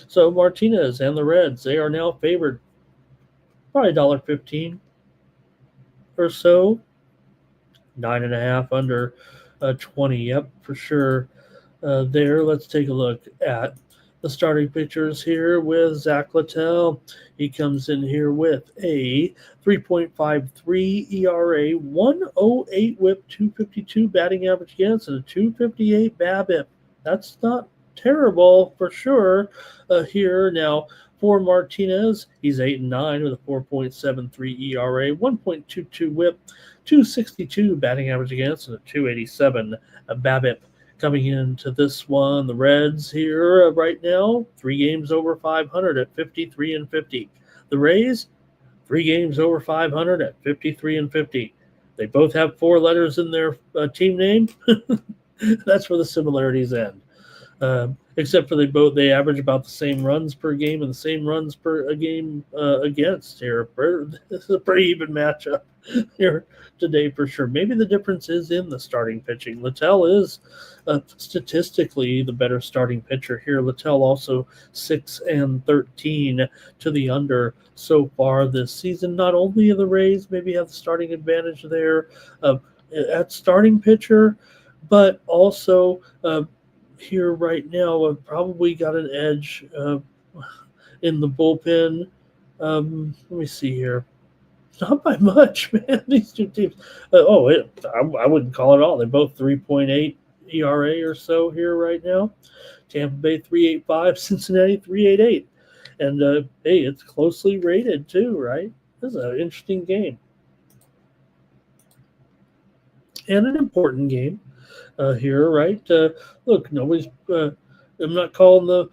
So Martinez and the Reds, they are now favored probably $1.15 or so. 9.5 under 20. Yep, for sure. There, let's take a look at the starting pitchers here with Zach Littell. He comes in here with a 3.53 ERA, 108 whip, 252 batting average against, and a 258 BABIP. That's not terrible for sure here. Now, for Martinez, he's 8-9 with a 4.73 ERA, 1.22 whip, 262 batting average against, and a 287 BABIP. Coming into this one, the Reds here right now, 3 games over 500 at 53-50. The Rays, 3 games over 500 at 53-50. They both have 4 letters in their team name. That's where the similarities end. Except for they average about the same runs per game and the same runs per game against here. This is a pretty even matchup here today for sure. Maybe the difference is in the starting pitching. Littell is statistically the better starting pitcher here. Littell also 6-13 to the under so far this season. Not only of the Rays maybe have the starting advantage there at starting pitcher, but also here right now, I've probably got an edge in the bullpen. Let me see here. Not by much, man. These two teams. I wouldn't call it all. They're both 3.8 ERA or so here right now. Tampa Bay 3.85, Cincinnati 3.88. And, hey, it's closely rated too, right? This is an interesting game. And an important game. Here, right? Look, nobody's. I'm not calling the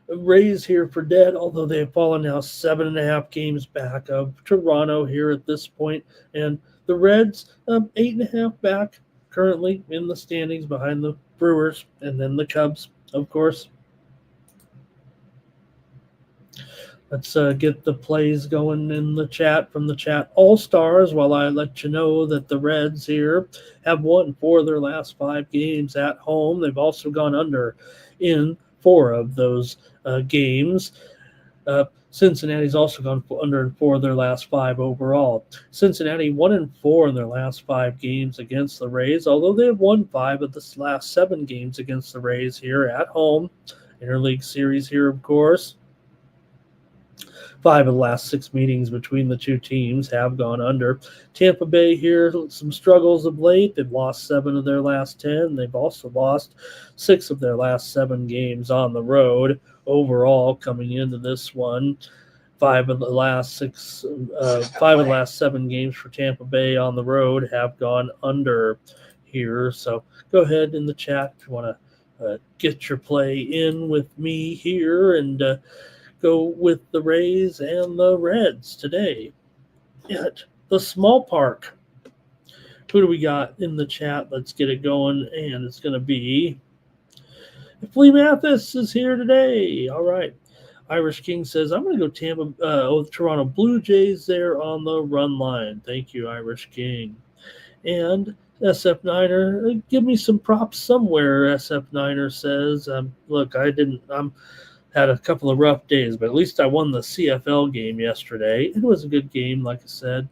Rays here for dead, although they have fallen now 7.5 games back of Toronto here at this point, and the Reds 8.5 back currently in the standings behind the Brewers and then the Cubs, of course. Let's get the plays going in the chat from the chat all-stars while I let you know that the Reds here have won 4 of their last 5 games at home. They've also gone under in 4 of those games. Cincinnati's also gone under in 4 of their last 5 overall. Cincinnati 1-4 in their last 5 games against the Rays, although they have won 5 of the last 7 games against the Rays here at home. Interleague series here, of course. 5 of the last 6 meetings between the two teams have gone under. Tampa Bay here, some struggles of late. They've lost 7 of their last 10. They've also lost 6 of their last 7 games on the road. Overall, coming into this one, 5 of the last 7 games for Tampa Bay on the road have gone under here. So go ahead in the chat if you want to get your play in with me here and go with the Rays and the Reds today at the small park. Who do we got in the chat? Let's get it going, and it's going to be Flea Mathis is here today. All right. Irish King says, I'm going to go Toronto Blue Jays there on the run line. Thank you, Irish King. And SF Niner, give me some props somewhere, SF Niner says. Look, I'm had a couple of rough days, but at least I won the CFL game yesterday. It was a good game, like I said.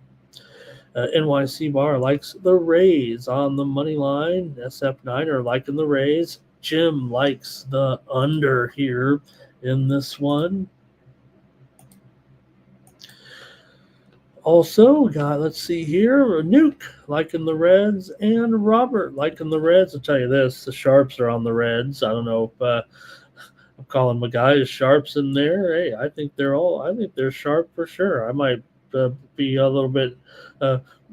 NYC Bar likes the Rays on the money line. SF Niner liking the Rays. Jim likes the under here in this one. Also, we got, let's see here, Nuke liking the Reds and Robert liking the Reds. I'll tell you this, the Sharps are on the Reds. I don't know if I'm calling my guys Sharps in there. Hey, I think they're sharp for sure. I might be a little bit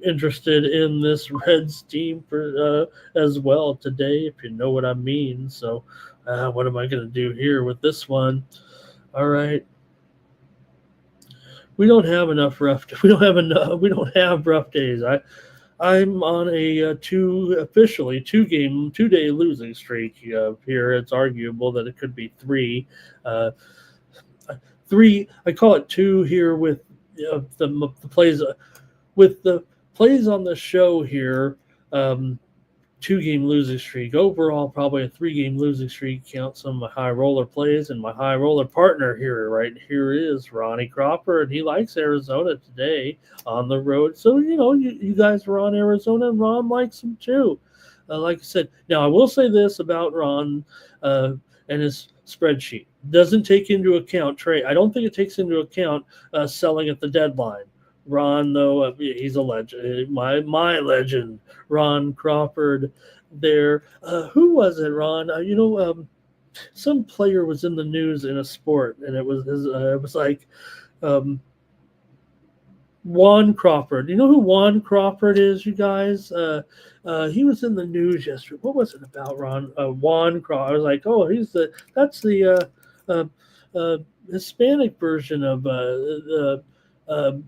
interested in this Reds team for as well today, if you know what I mean. So what am I going to do here with this one? All right. We don't have rough days. I'm on a 2-day losing streak here. It's arguable that it could be 3. 3, I call it 2 here with the plays with the plays on the show here. 2-game losing streak. Overall, probably a 3-game losing streak. Count some of my high roller plays, and my high roller partner here is Ronnie Cropper, and he likes Arizona today on the road. So, you guys are on Arizona, and Ron likes them too. Like I said, now I will say this about Ron and his spreadsheet. Doesn't take into account trade. I don't think it takes into account selling at the deadline. Ron, though, he's a legend. My legend, Ron Crawford there. Who was it, Ron? Some player was in the news in a sport, and it was like Juan Crawford. You know who Juan Crawford is, you guys? He was in the news yesterday. What was it about, Ron? Juan Crawford. I was like, oh, that's the Hispanic version of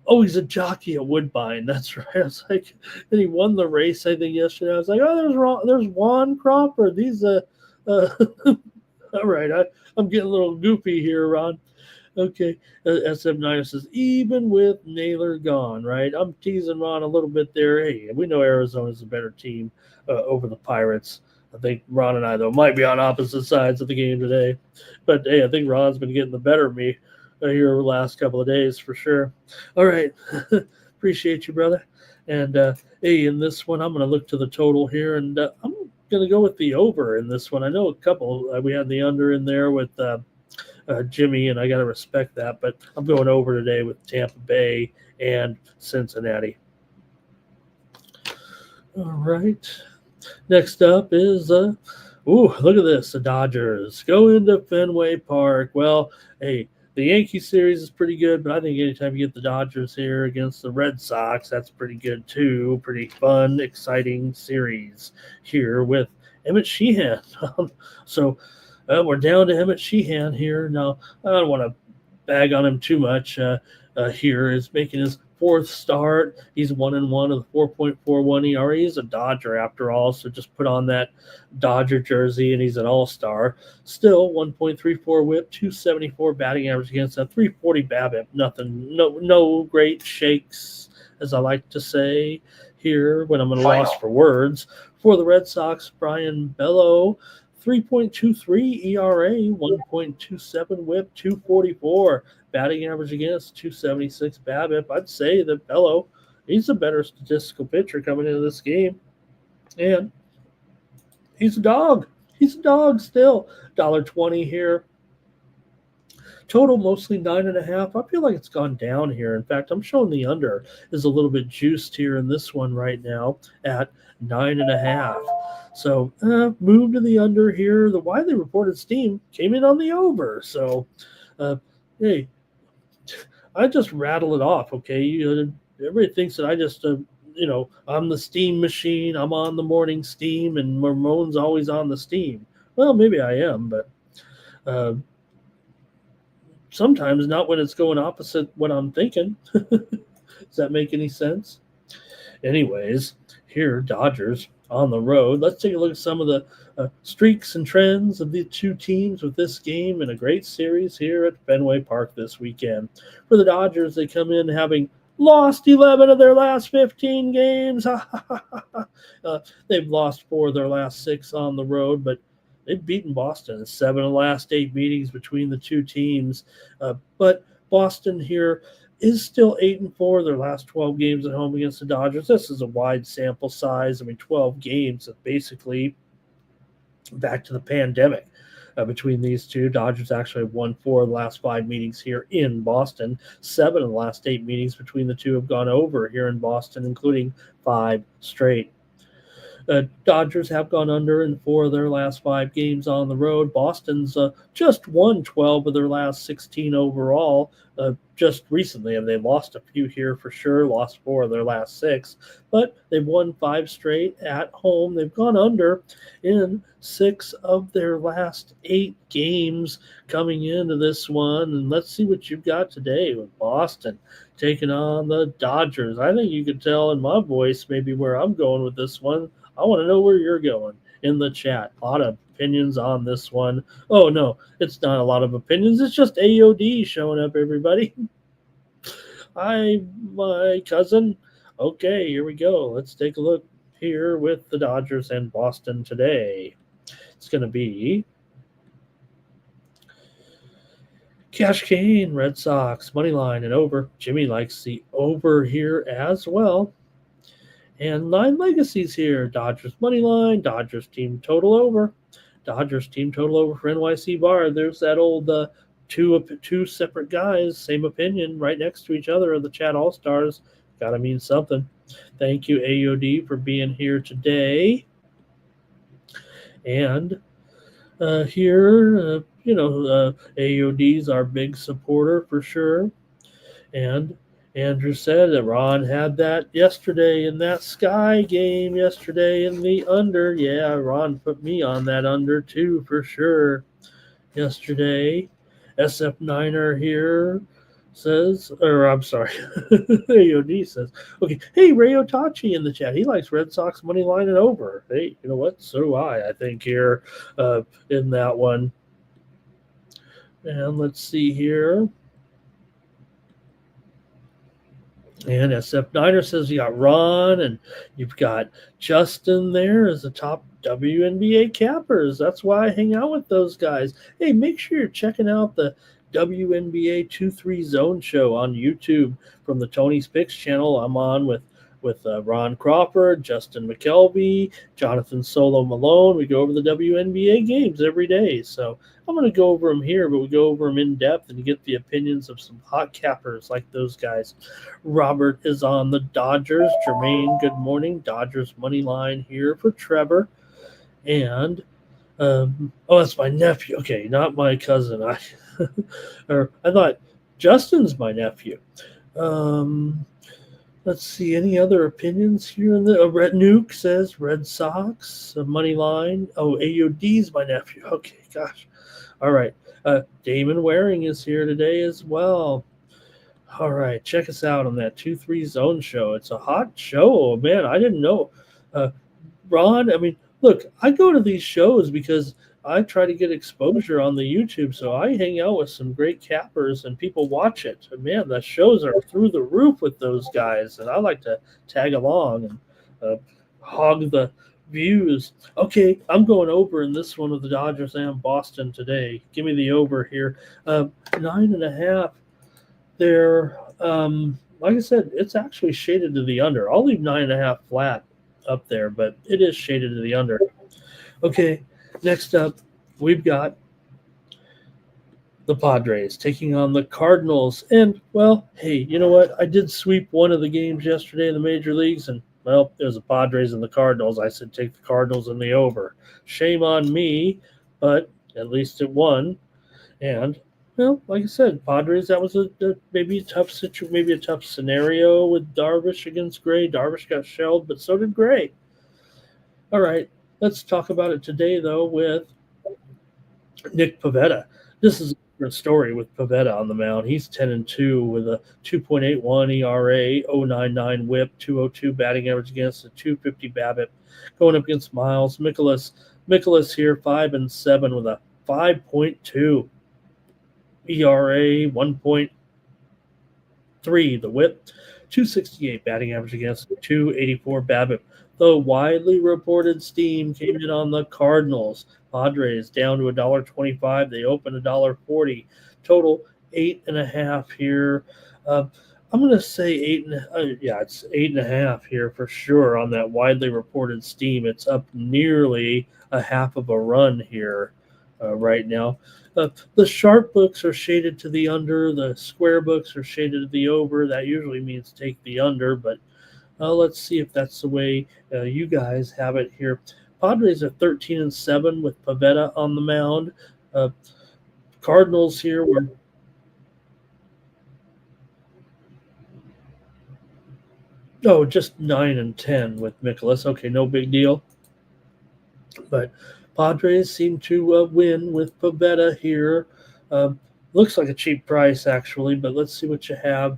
he's a jockey at Woodbine. That's right. I was like, and he won the race, I think, yesterday. I was like, oh, there's Juan Crawford. He's all right. I'm getting a little goofy here, Ron. Okay. SM9 says, even with Naylor gone, right? I'm teasing Ron a little bit there. Hey, we know Arizona's a better team over the Pirates. I think Ron and I, though, might be on opposite sides of the game today. But, hey, I think Ron's been getting the better of me here the last couple of days for sure. All right. Appreciate you, brother. And, hey, in this one, I'm going to look to the total here, and I'm going to go with the over in this one. I know a couple. We had the under in there with Jimmy, and I got to respect that, but I'm going over today with Tampa Bay and Cincinnati. All right. Next up is, look at this. The Dodgers go into Fenway Park. Well, hey, the Yankee series is pretty good, but I think anytime you get the Dodgers here against the Red Sox, that's pretty good too. Pretty fun, exciting series here with Emmett Sheehan. So we're down to Emmett Sheehan here. Now, I don't want to bag on him too much here. He's making his 4th start. He's 1-1 of the 4.41 ERA. He's a Dodger after all, so just put on that Dodger jersey, and he's an all-star. Still, 1.34 whip, 274 batting average against that, 340 BABIP. Nothing, no great shakes, as I like to say here when I'm at a loss for words. For the Red Sox, Brian Bello, 3.23 ERA, 1.27 whip, 244. Batting average against 276 BABIP. I'd say that Bello, he's a better statistical pitcher coming into this game. And he's a dog. He's a dog still. $1.20 here. Total mostly 9.5. I feel like it's gone down here. In fact, I'm showing the under is a little bit juiced here in this one right now at 9.5. So move to the under here. The widely reported steam came in on the over. So hey, I just rattle it off. Okay, everybody thinks that I just I'm the steam machine. I'm on the morning steam, and Ramon's always on the steam. Well, maybe I am, but sometimes not when it's going opposite what I'm thinking. Does that make any sense? Anyways, here, Dodgers on the road. Let's take a look at some of the streaks and trends of the two teams with this game in a great series here at Fenway Park this weekend. For the Dodgers, they come in having lost 11 of their last 15 games. They've lost 4 of their last 6 on the road, but they've beaten Boston in 7 of the last 8 meetings between the two teams. But Boston here is still 8-4 their last 12 games at home against the Dodgers. This is a wide sample size. 12 games of basically back to the pandemic between these two. Dodgers actually have won 4 of the last 5 meetings here in Boston. 7 of the last 8 meetings between the two have gone over here in Boston, including 5 straight. Dodgers have gone under in 4 of their last 5 games on the road. Boston's just won 12 of their last 16 overall. Just recently, and they lost a few here for sure, lost 4 of their last 6, but they've won 5 straight at home. They've gone under in 6 of their last 8 games coming into this one. And let's see what you've got today with Boston taking on the Dodgers. I think you could tell in my voice maybe where I'm going with this one. I want to know where you're going in the chat. A lot of opinions on this one. Oh, no, it's not a lot of opinions. It's just AOD showing up, everybody. Hi, my cousin. Okay, here we go. Let's take a look here with the Dodgers and Boston today. It's going to be Cash Kane, Red Sox, money line and over. Jimmy likes the over here as well. And 9 legacies here. Dodgers money line, Dodgers team total over. Dodgers team total over for NYC Bar. There's that old two separate guys, same opinion, right next to each other. The chat all-stars. Gotta mean something. Thank you, AOD, for being here today. And here, AOD's our big supporter for sure. And Andrew said that Ron had that yesterday in that Sky game yesterday in the under. Yeah, Ron put me on that under too for sure yesterday. SF9er here says, or I'm sorry, AOD says, okay, hey, Ray Otachi in the chat. He likes Red Sox money line and over. Hey, you know what? So do I think, here in that one. And let's see here. And SF9er says you got Ron and you've got Justin there as the top WNBA cappers. That's why I hang out with those guys. Hey, make sure you're checking out the WNBA 2-3 Zone show on YouTube from the Tony's Picks channel. I'm on with Ron Crawford, Justin McKelvey, Jonathan Solo Malone. We go over the WNBA games every day. So I'm going to go over them here, but we go over them in depth and get the opinions of some hot cappers like those guys. Robert is on the Dodgers. Jermaine, good morning. Dodgers money line here for Trevor. And, that's my nephew. Okay, not my cousin. I thought Justin's my nephew. Let's see, any other opinions here? Red Nuke says Red Sox, money line. Oh, AOD's my nephew. Okay, gosh. All right. Damon Waring is here today as well. All right, check us out on that 2-3 Zone show. It's a hot show. Man, I didn't know. Ron, look, I go to these shows because I try to get exposure on the YouTube, so I hang out with some great cappers and people watch it. And man, the shows are through the roof with those guys, and I like to tag along and hog the views. Okay, I'm going over in this one with the Dodgers and Boston today. Give me the over here. 9.5 there. Like I said, it's actually shaded to the under. I'll leave 9.5 flat up there, but it is shaded to the under. Okay. Next up, we've got the Padres taking on the Cardinals. And, well, hey, you know what? I did sweep one of the games yesterday in the major leagues, and, well, there's the Padres and the Cardinals. I said take the Cardinals in the over. Shame on me, but at least it won. And, well, like I said, Padres, that was maybe a tough scenario with Darvish against Gray. Darvish got shelled, but so did Gray. All right, let's talk about it today, though, with Nick Pivetta. This is a different story with Pivetta on the mound. He's 10-2 with a 2.81 ERA, 0.99 WHIP, 202 batting average against a 250 BABIP. Going up against Miles Mikolas. Mikolas here 5-7 with a 5.2 ERA, 1.3 the WHIP, 268 batting average against a 284 BABIP. The widely reported steam came in on the Cardinals. Padres down to $1.25. They open $1.40. Total 8.5 here. I'm going to say it's 8.5 here for sure on that widely reported steam. It's up nearly a half of a run here right now. The sharp books are shaded to the under. The square books are shaded to the over. That usually means take the under, but let's see if that's the way you guys have it here. Padres are 13-7 with Pivetta on the mound. Cardinals here were just 9-10 with Mikolas. Okay, no big deal. But Padres seem to win with Pivetta here. Looks like a cheap price, actually, but let's see what you have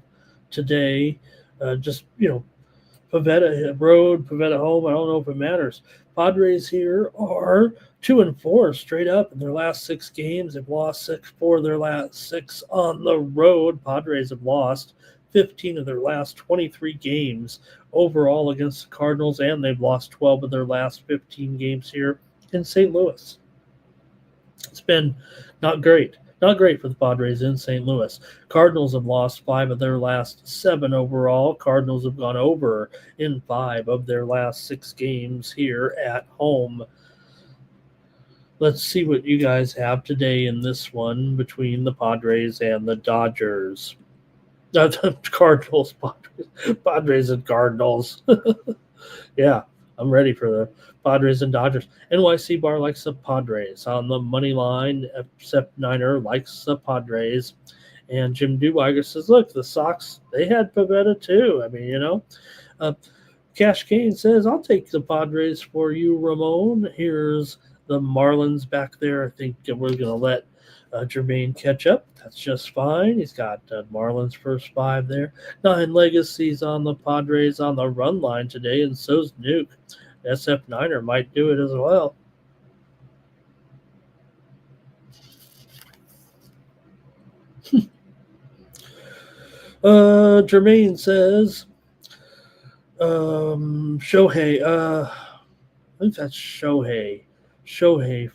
today. Pivetta road, Pivetta home. I don't know if it matters. Padres here are 2-4 straight up in their last 6 games. They've lost 4 of their last 6 on the road. Padres have lost 15 of their last 23 games overall against the Cardinals, and they've lost 12 of their last 15 games here in St. Louis. It's been not great. Not great for the Padres in St. Louis. Cardinals have lost 5 of their last 7 overall. Cardinals have gone over in 5 of their last 6 games here at home. Let's see what you guys have today in this one between the Padres and the Dodgers. Cardinals, Padres and Cardinals. Yeah, I'm ready for the Padres and Dodgers. NYC Bar likes the Padres. On the money line, Sep Niner likes the Padres. And Jim Duweiger says, look, the Sox, they had Pivetta too. I mean, Cash Kane says, I'll take the Padres for you, Ramon. Here's the Marlins back there. I think we're going to let Jermaine catch up. That's just fine. He's got Marlins first 5 there. 9 Legacies on the Padres on the run line today, and so's Nuke. SF Niner might do it as well. Jermaine says, Shohei. I think that's Shohei. Shohei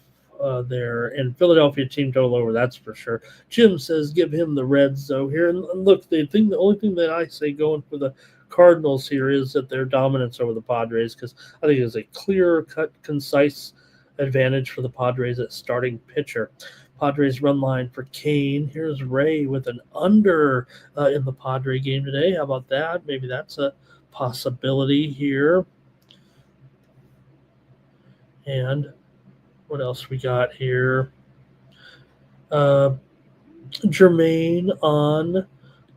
there. And Philadelphia team total over, that's for sure. Jim says, give him the Reds, though, here. And look, the only thing that I say going for the Cardinals here is that their dominance over the Padres, because I think it's a clear-cut, concise advantage for the Padres at starting pitcher. Padres run line for Kane. Here's Ray with an under in the Padre game today. How about that? Maybe that's a possibility here. And what else we got here? Jermaine on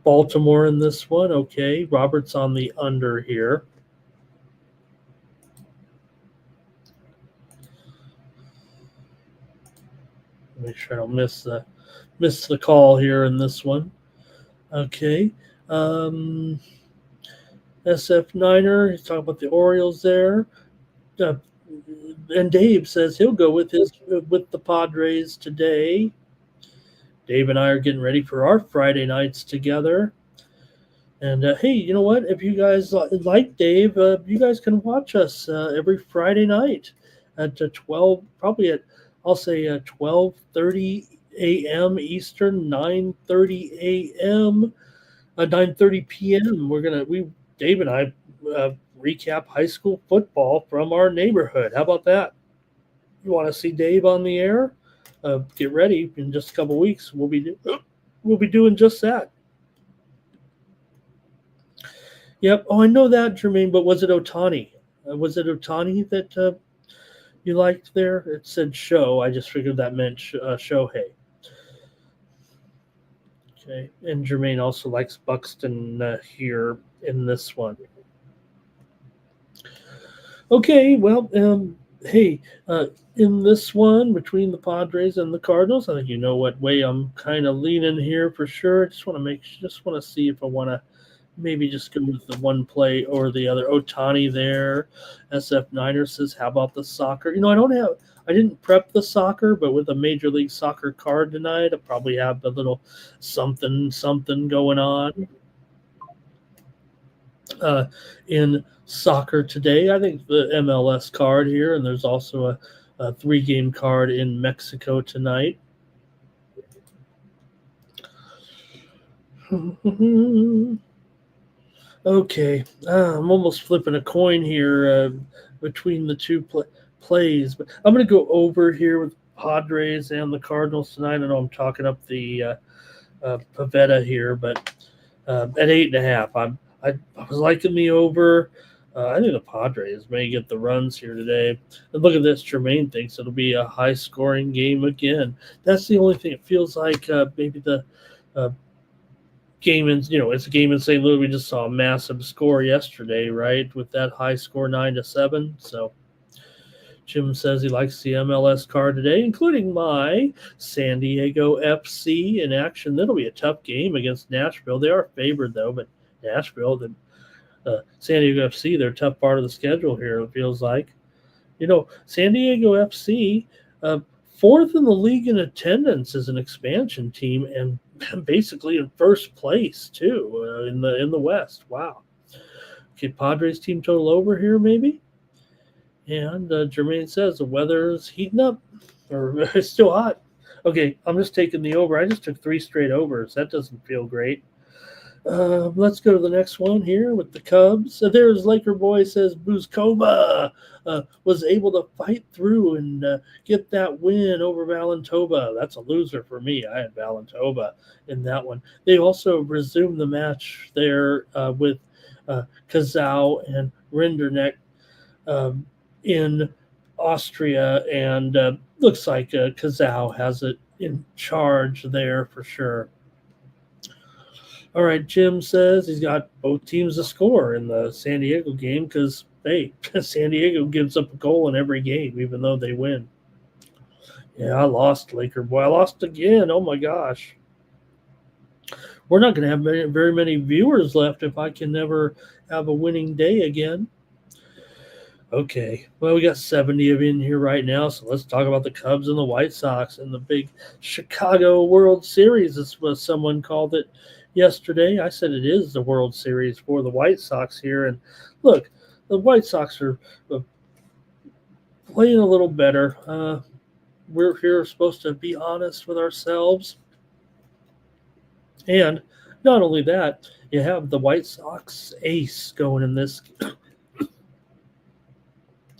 Baltimore in this one. Okay. Robert's on the under here. Make sure I don't miss the call here in this one. Okay. SF Niner, he's talking about the Orioles there. And Dave says he'll go with the Padres today. Dave and I are getting ready for our Friday nights together. And hey, you know what? If you guys like Dave, you guys can watch us every Friday night at 12, probably at, I'll say 12:30 a.m. Eastern, 9:30 a.m., 9:30 p.m. Dave and I recap high school football from our neighborhood. How about that? You want to see Dave on the air? get ready. In just a couple weeks, we'll be doing just that. Yep. Oh, I know that, Jermaine. But was it Otani? Was it Otani that you liked there? It said show. I just figured that meant Shohei. Okay. And Jermaine also likes Buxton here in this one. Okay. Well, hey, in this one between the Padres and the Cardinals, I think you know what way I'm kind of leaning here for sure. Just want to see if I want to maybe just go with the one play or the other. Otani there. SF Niner says, how about the soccer? I didn't prep the soccer, but with a Major League Soccer card tonight, I probably have a little something going on. In soccer today, I think the MLS card here, and there's also a 3-game card in Mexico tonight. Okay, I'm almost flipping a coin here between the two plays, but I'm going to go over here with Padres and the Cardinals tonight. I know I'm talking up the Pavetta here, but at 8.5, I was liking the over. I think the Padres may get the runs here today. And look at this. Jermaine thinks it'll be a high-scoring game again. That's the only thing. It feels like maybe the game in, it's a game in St. Louis. We just saw a massive score yesterday, right, with that high score 9-7. So Jim says he likes the MLS card today, including my San Diego FC in action. That'll be a tough game against Nashville. They are favored, though, but Nashville, San Diego FC, they're a tough part of the schedule here, it feels like. San Diego FC, fourth in the league in attendance as an expansion team, and basically in first place too in the West. Wow. Okay, Padres team total over here maybe. And Jermaine says the weather's heating up, or it's still hot. Okay, I'm just taking the over. I just took 3 straight overs. That doesn't feel great. Let's go to the next one here with the Cubs. So there's Laker Boy says Buzkova was able to fight through and get that win over Valentova. That's a loser for me. I had Valentova in that one. They also resumed the match there with Kazau and Rinderknecht in Austria, and looks like Kazau has it in charge there for sure. All right, Jim says he's got both teams to score in the San Diego game because, hey, San Diego gives up a goal in every game, even though they win. Yeah, I lost, Laker boy. I lost again. Oh, my gosh. We're not going to have very many viewers left if I can never have a winning day again. Okay, well, we got 70 of you in here right now, so let's talk about the Cubs and the White Sox and the big Chicago World Series. This was someone called it yesterday. I said it is the World Series for the White Sox here. And look, the White Sox are playing a little better. We're here supposed to be honest with ourselves. And not only that, you have the White Sox ace going in this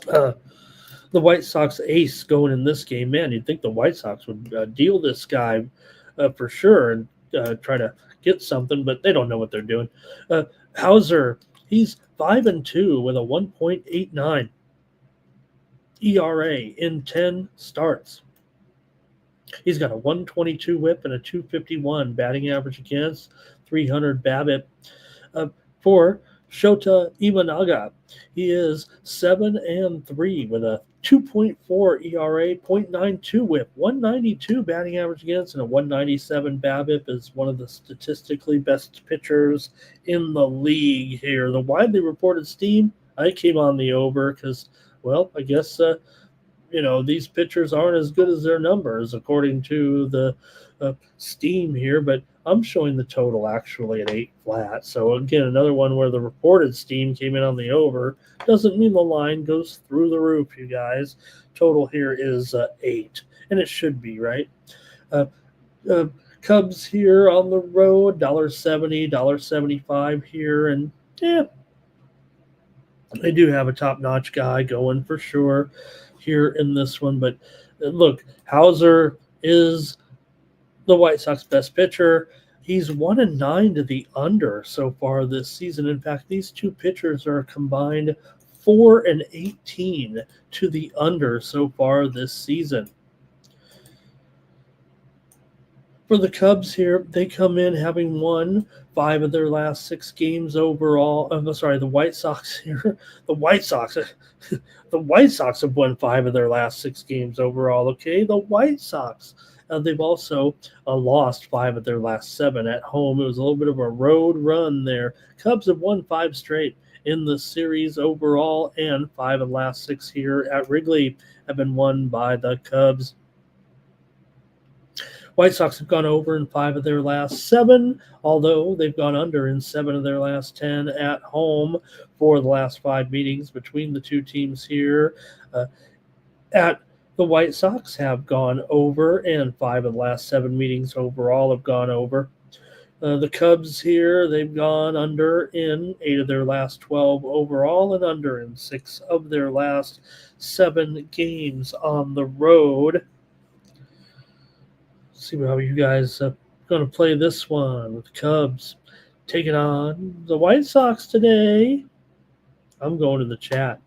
the White Sox ace going in this game. Man, you'd think the White Sox would deal this guy for sure and try to get something, but they don't know what they're doing. Hauser, he's 5-2 with a 1.89 ERA in 10 starts. He's got a 122 whip and a 251 batting average against, 300 BABIP. For Shota Imanaga, he is 7-3 with a 2.4 ERA, 0.92 whip, 192 batting average against, and a 197 BABIP. Is one of the statistically best pitchers in the league here. The widely reported steam, I came on the over because, well, I guess, these pitchers aren't as good as their numbers according to the steam here, but I'm showing the total actually at 8 flat. So again, another one where the reported steam came in on the over. Doesn't mean the line goes through the roof, you guys. Total here is 8, and it should be, right? Cubs here on the road, $1.70, $1.75 here, and they do have a top-notch guy going for sure here in this one. But look, Hauser is the White Sox best pitcher. He's 1-9 to the under so far this season. In fact, these two pitchers are combined 4-18 to the under so far this season. For the Cubs here, they come in having won 5 of their last 6 games overall. The White Sox here. The White Sox have won 5 of their last 6 games overall. Okay, the White Sox. They've also lost 5 of their last 7 at home. It was a little bit of a road run there. Cubs have won 5 straight in the series overall, and 5 of the last 6 here at Wrigley have been won by the Cubs. White Sox have gone over in 5 of their last 7, although they've gone under in 7 of their last 10 at home for the last 5 meetings between the two teams here. The White Sox have gone over, and 5 of the last 7 meetings overall have gone over. The Cubs here, they've gone under in 8 of their last 12 overall and under in 6 of their last 7 games on the road. See how you guys are going to play this one with the Cubs taking on the White Sox today. I'm going to the chat.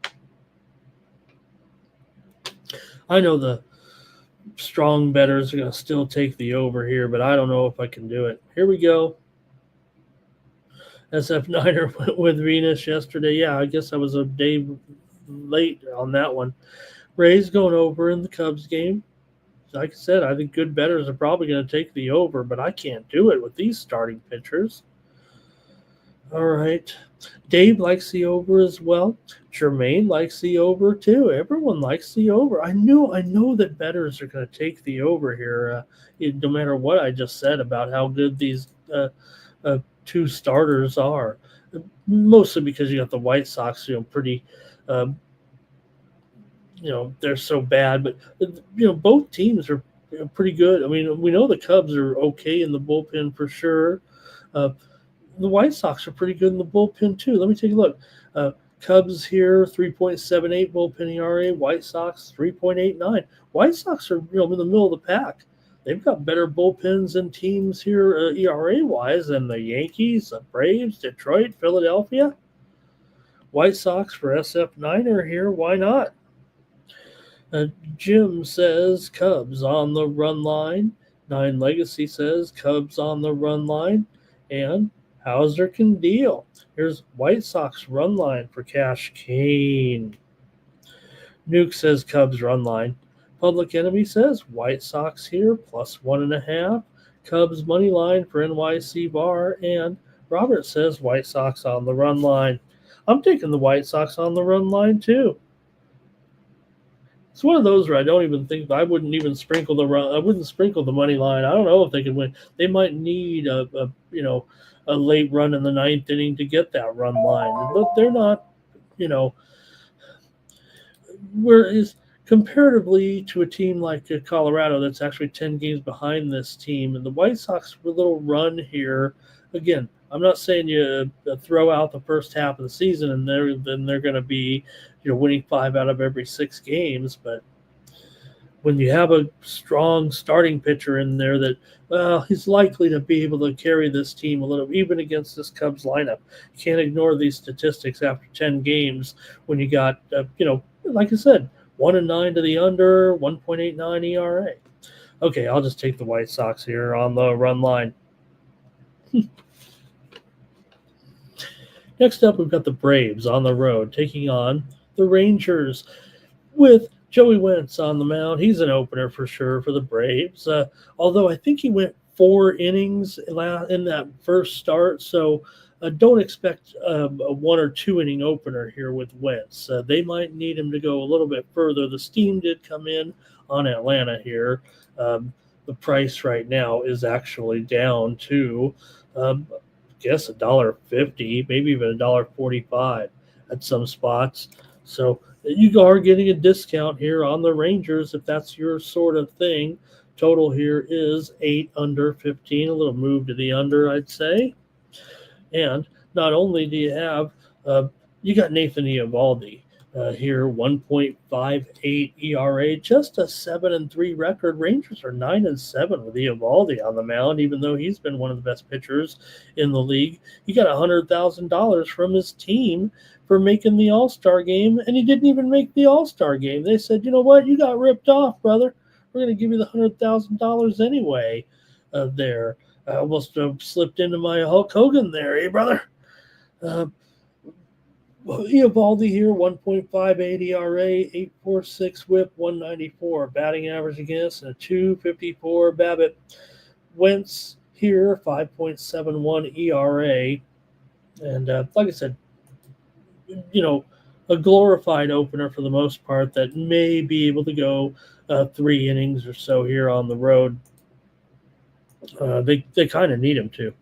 I know the strong bettors are going to still take the over here, but I don't know if I can do it. Here we go. SF Niner went with Venus yesterday. Yeah, I guess I was a day late on that one. Rays going over in the Cubs game. Like I said, I think good bettors are probably going to take the over, but I can't do it with these starting pitchers. All right. Dave likes the over as well. Jermaine likes the over too. Everyone likes the over. I know that bettors are going to take the over here, no matter what I just said about how good these two starters are. Mostly because you got the White Sox, pretty. They're so bad, but both teams are pretty good. I mean, we know the Cubs are okay in the bullpen for sure. The White Sox are pretty good in the bullpen too. Let me take a look. Cubs here 3.78 bullpen ERA. White Sox 3.89. White Sox are in the middle of the pack. They've got better bullpens and teams here ERA wise than the Yankees, the Braves, Detroit, Philadelphia. White Sox for SF Niner here. Why not? Jim says Cubs on the run line. Nine Legacy says Cubs on the run line. And Hauser can deal. Here's White Sox run line for Cash Kane. Nuke says Cubs run line. Public Enemy says White Sox here plus 1.5. Cubs money line for NYC Bar. And Robert says White Sox on the run line. I'm taking the White Sox on the run line too. It's one of those where I don't even think I wouldn't even sprinkle the run. I wouldn't sprinkle the money line. I don't know if they can win. They might need a late run in the 9th inning to get that run line, but they're not. Whereas comparatively to a team like Colorado, that's actually 10 games behind this team, and the White Sox a little run here. Again, I'm not saying you throw out the first half of the season and they're going to be winning 5 out of every 6 games, but when you have a strong starting pitcher in there that he's likely to be able to carry this team a little, even against this Cubs lineup. You can't ignore these statistics after 10 games when you got like I said, 1-9 to the under, 1.89 ERA. Okay, I'll just take the White Sox here on the run line. Next up, we've got the Braves on the road taking on the Rangers with Joey Wentz on the mound. He's an opener for sure for the Braves, although I think he went 4 innings in that first start, so don't expect a 1 or 2 inning opener here with Wentz. They might need him to go a little bit further. The steam did come in on Atlanta here. The price right now is actually down to guess $1.50, maybe even $1.45 at some spots. So you are getting a discount here on the Rangers if that's your sort of thing. Total here is 8 under 15, a little move to the under, I'd say. And not only do you have, you got Nathan Eovaldi. here, 1.58 ERA, just a 7-3 record. Rangers are 9-7 with Eovaldi on the mound, even though he's been one of the best pitchers in the league. He got $100,000 from his team for making the All-Star game, and he didn't even make the All-Star game. They said, you know what, you got ripped off, brother. We're going to give you the $100,000 anyway. There, I almost slipped into my Hulk Hogan there, brother. Eovaldi here, 1.58 ERA, 8.46 WHIP, 194 batting average against, and a 2.54 BABIP. Wentz here, 5.71 ERA, and like I said, a glorified opener for the most part that may be able to go 3 innings or so here on the road. They kind of need him to.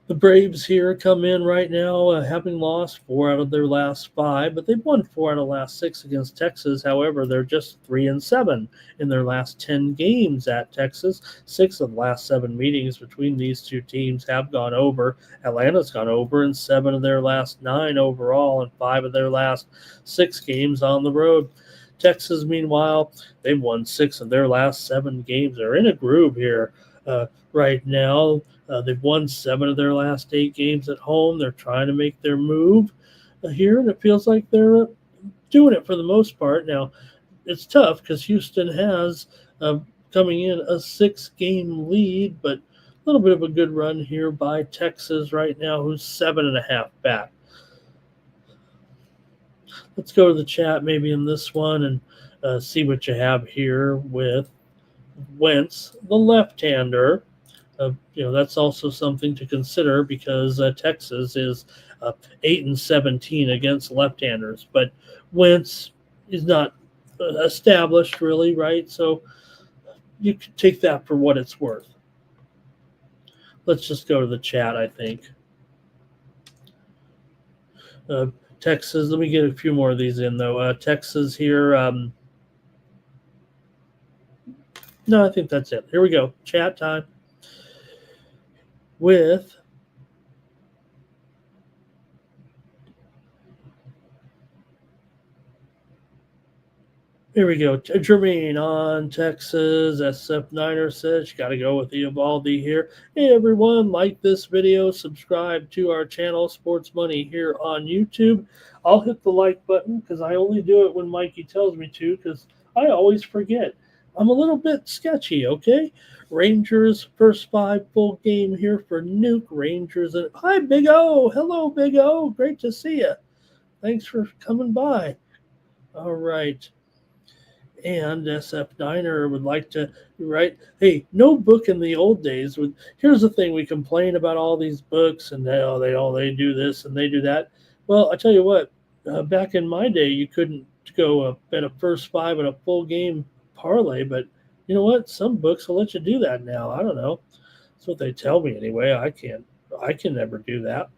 The Braves here come in right now having lost 4 out of their last 5, but they've won 4 out of the last 6 against Texas. However, they're just 3-7 in their last 10 games at Texas. 6 of the last 7 meetings between these two teams have gone over. Atlanta's gone over in 7 of their last 9 overall and 5 of their last 6 games on the road. Texas, meanwhile, they've won 6 of their last 7 games. They're in a groove here right now. They've won 7 of their last 8 games at home. They're trying to make their move here, and it feels like they're doing it for the most part. Now, it's tough because Houston has coming in a 6-game lead, but a little bit of a good run here by Texas right now, who's 7.5 back. Let's go to the chat maybe in this one and see what you have here with Wentz, the left-hander. That's also something to consider because Texas is 8-17 against left-handers, but Wentz is not established really, right? So you can take that for what it's worth. Let's just go to the chat, I think. Texas, let me get a few more of these in, though. Texas here. No, I think that's it. Here we go. Chat time. Here we go. Jermaine on Texas. SF Niner says you got to go with Eovaldi here. Hey, everyone, like this video. Subscribe to our channel, Sports Money, here on YouTube. I'll hit the like button because I only do it when Mikey tells me to because I always forget. I'm a little bit sketchy, okay? Rangers, first 5 full game here for Nuke. Rangers. And hi, Big O. Hello, Big O. Great to see you. Thanks for coming by. All right. And SF Niner would like to write, hey, no book in the old days. Here's the thing. We complain about all these books and they do this and they do that. Well, I tell you what, back in my day, you couldn't go bet a first 5 in a full game parlay, but you know what? Some books will let you do that now. I don't know. That's what they tell me anyway. I can never do that.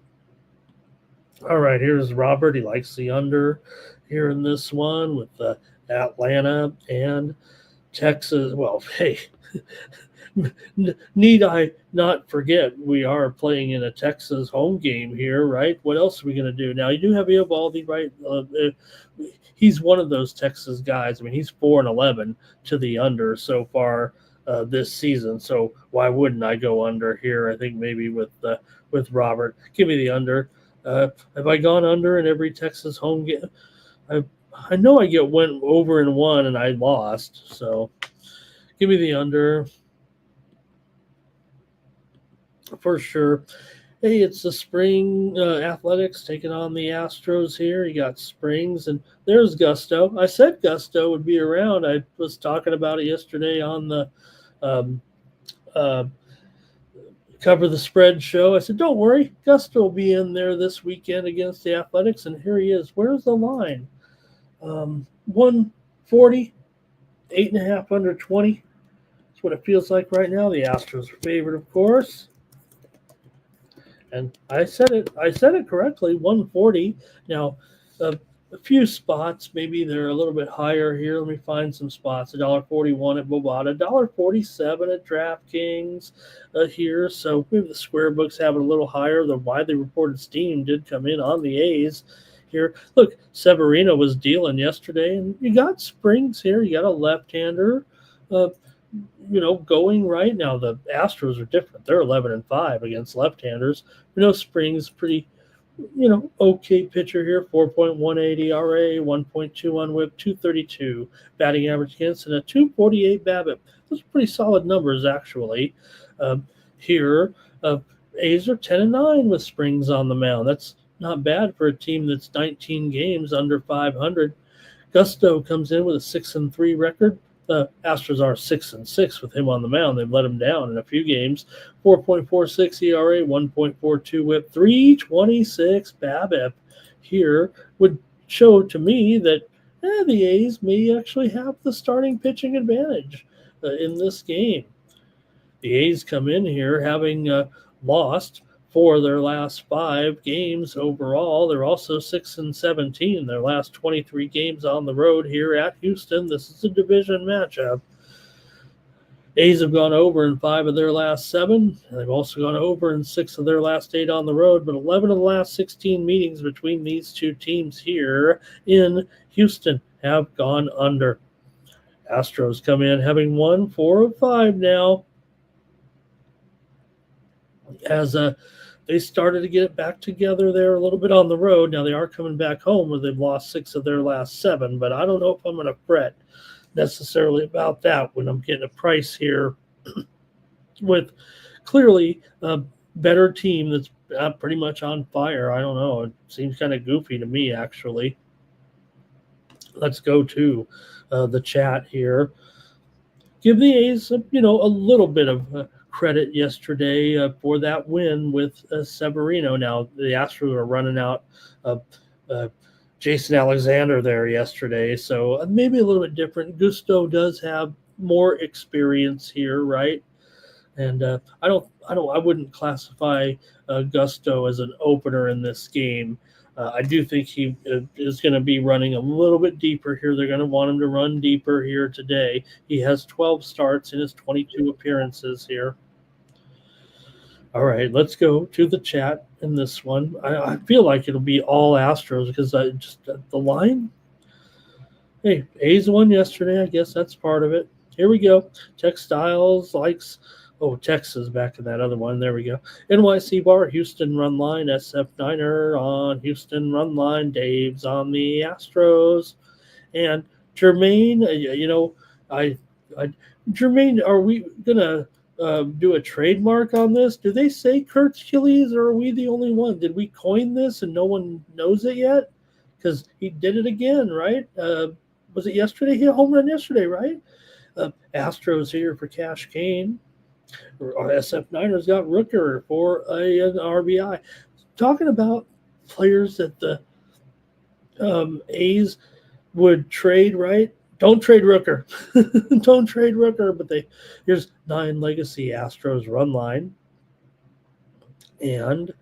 All right, here's Robert. He likes the under here in this one with Atlanta and Texas. Well, hey, need I not forget we are playing in a Texas home game here, right? What else are we going to do? Now, you do have Eovaldi, right? He's one of those Texas guys. I mean, he's 4-11 to the under so far this season. So why wouldn't I go under here? I think maybe with Robert. Give me the under. Have I gone under in every Texas home game? I know I went over in one and I lost. So give me the under for sure. Hey, it's the spring Athletics taking on the Astros here. You got Springs, and there's Gusto. I said Gusto would be around. I was talking about it yesterday on the Cover the Spread show. I said, don't worry, Gusto will be in there this weekend against the Athletics, and here he is. Where's the line? 140, 8.5 under 20. That's what it feels like right now. The Astros are favored, of course. And I said it correctly, 140. Now, a few spots, maybe they're a little bit higher here. Let me find some spots. $1.41 at Bovada, $1.47 at DraftKings here. So maybe the square books have it a little higher. The widely reported steam did come in on the A's here. Look, Severino was dealing yesterday, and you got Springs here. You got a left-hander, going right now. The Astros are different. They're 11-5 against left-handers. Springs pretty, okay pitcher here. 4.18 ERA, 1.2 whip, 232 batting average against, and a 248 BABIP. Those are pretty solid numbers, actually. Here, A's are 10-9 with Springs on the mound. That's not bad for a team that's 19 games under 500. Gusto comes in with a 6-3 record. The Astros are 6-6 with him on the mound. They've let him down in a few games. 4.46 ERA, 1.42 WHIP, 326 BABIP. Here would show to me that the A's may actually have the starting pitching advantage in this game. The A's come in here having lost 4 of their last 5 games overall. They're also 6-17. Their last 23 games on the road here at Houston. This is a division matchup. A's have gone over in 5 of their last 7. They've also gone over in 6 of their last 8 on the road, but 11 of the last 16 meetings between these two teams here in Houston have gone under. Astros come in having won 4 of 5 now, as they started to get it back together there a little bit on the road. Now they are coming back home where they've lost 6 of their last 7, but I don't know if I'm going to fret necessarily about that when I'm getting a price here with clearly a better team that's pretty much on fire. I don't know. It seems kind of goofy to me, actually. Let's go to the chat here. Give the A's, a little bit of credit yesterday for that win with Severino. Now, the Astros are running out Jason Alexander there yesterday, so maybe a little bit different. Gusto does have more experience here, right? And I wouldn't classify Gusto as an opener in this game. I do think he is going to be running a little bit deeper here. They're going to want him to run deeper here today. He has 12 starts in his 22 appearances here. All right, let's go to the chat in this one. I feel like it'll be all Astros because the line. Hey, A's won yesterday. I guess that's part of it. Here we go. Textiles likes. Oh, Texas back in that other one. There we go. NYC bar, Houston run line, SF Niner on Houston run line, Dave's on the Astros. And Jermaine, Jermaine, are we going to do a trademark on this? Do they say Kurt's Achilles, or are we the only one? Did we coin this and no one knows it yet? Because he did it again, right? Was it yesterday? He hit a home run yesterday, right? Astros here for Cash Kane. SF Niners got Rooker for an RBI. Talking about players that the A's would trade, right? Don't trade Rooker. Don't trade Rooker. But here's 9 Legacy Astros run line. And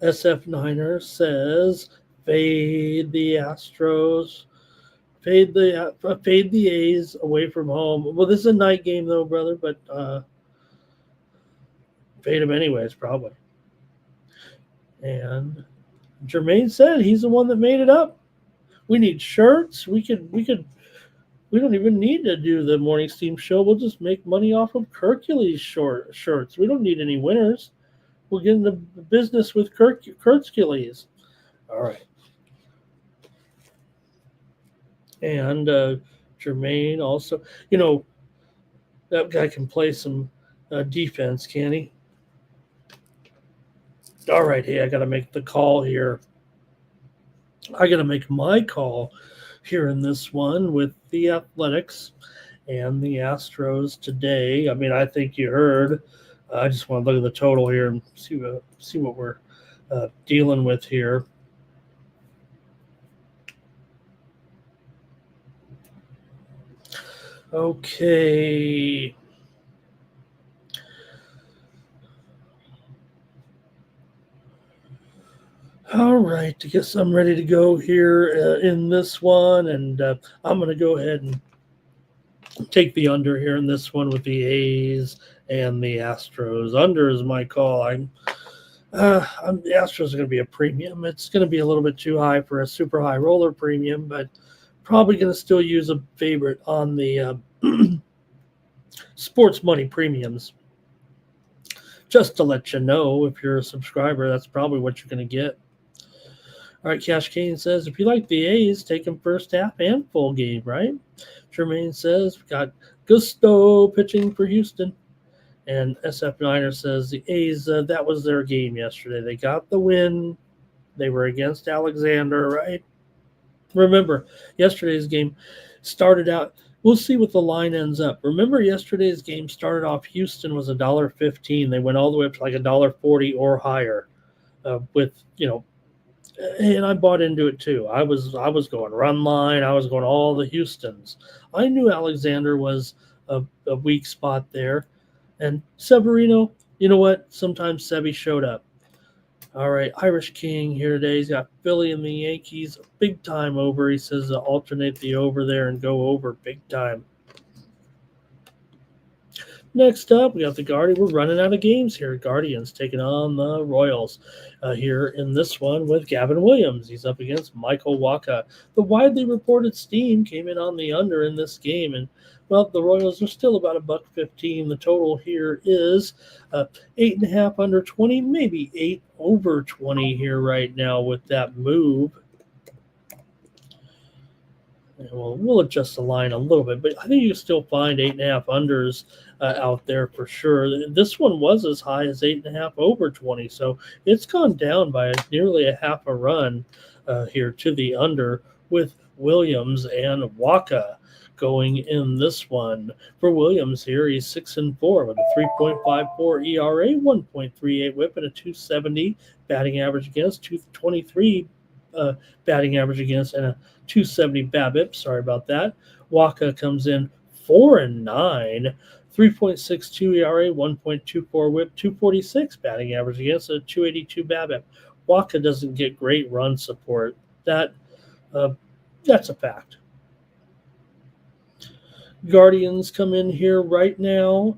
SF Niners says fade the Astros. Fade the A's away from home. Well, this is a night game though, brother, but fade him anyways, probably. And Jermaine said he's the one that made it up. We need shirts. We don't even need to do the morning steam show. We'll just make money off of Hercules shirts. We don't need any winners. We'll get into business with Hercules. All right. And Jermaine also, that guy can play some defense, can he? All right, hey, I got to make the call here. I got to make my call here in this one with the Athletics and the Astros today. I mean, I think you heard. I just want to look at the total here and see what we're dealing with here. Okay. All right, I guess I'm ready to go here in this one, and I'm going to go ahead and take the under here in this one with the A's and the Astros. Under is my call. The Astros are going to be a premium. It's going to be a little bit too high for a super high roller premium, but probably going to still use a favorite on the sports money premiums. Just to let you know, if you're a subscriber, that's probably what you're going to get. All right, Cash Kane says, if you like the A's, take them first half and full game, right? Jermaine says, we got Gusto pitching for Houston. And SF Niner says, the A's, that was their game yesterday. They got the win. They were against Alexander, right? Remember, yesterday's game started out, we'll see what the line ends up. Remember, yesterday's game started off, Houston was $1.15. They went all the way up to like $1.40 or higher with, and I bought into it too. I was going run line. I was going all the Houstons. I knew Alexander was a weak spot there. And Severino, you know what? Sometimes Sevy showed up. All right, Irish King here today. He's got Philly and the Yankees. Big time over. He says alternate the over there and go over big time. Next up, we got the Guardians. We're running out of games here. Guardians taking on the Royals here in this one with Gavin Williams. He's up against Michael Wacha. The widely reported steam came in on the under in this game, and well, the Royals are still about $1.15. The total here is 8.5 under 20, maybe 8 over 20 here right now with that move. And we'll adjust the line a little bit, but I think you can still find 8.5 unders out there for sure. This one was as high as 8.5 over 20, so it's gone down by nearly a half a run here to the under with Williams and Wacha going in this one. For Williams here, he's 6-4 with a 3.54 ERA, 1.38 WHIP, and a 270 batting average against, 223 batting average against, and a 270 BABIP. Sorry about that. Wacha comes in 4-9, 3.62 ERA, 1.24 WHIP, 246 batting average against, a 282 BABIP. Wacha doesn't get great run support. That's a fact. Guardians come in here right now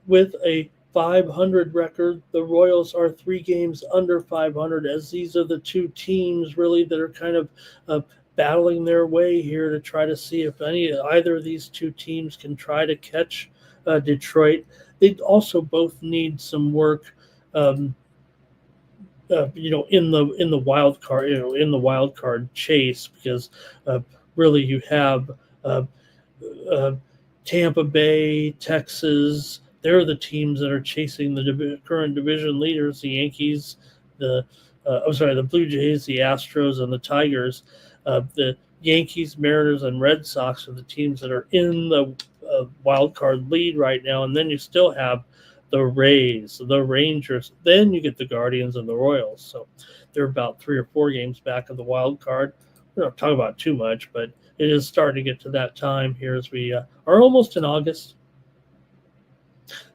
with a 500 record. The Royals are 3 games under 500, as these are the two teams really that are kind of battling their way here to try to see if either of these two teams can try to catch Detroit. They also both need some work, in the wild card, in the wild card chase, because really you have Tampa Bay, Texas. They're the teams that are chasing the current division leaders, the Yankees, the Blue Jays, the Astros, and the Tigers. The Yankees, Mariners, and Red Sox are the teams that are in the wild card lead right now. And then you still have the Rays, the Rangers. Then you get the Guardians and the Royals. So they're about 3 or 4 games back of the wild card. We don't talk about too much, but it is starting to get to that time here as we are almost in August.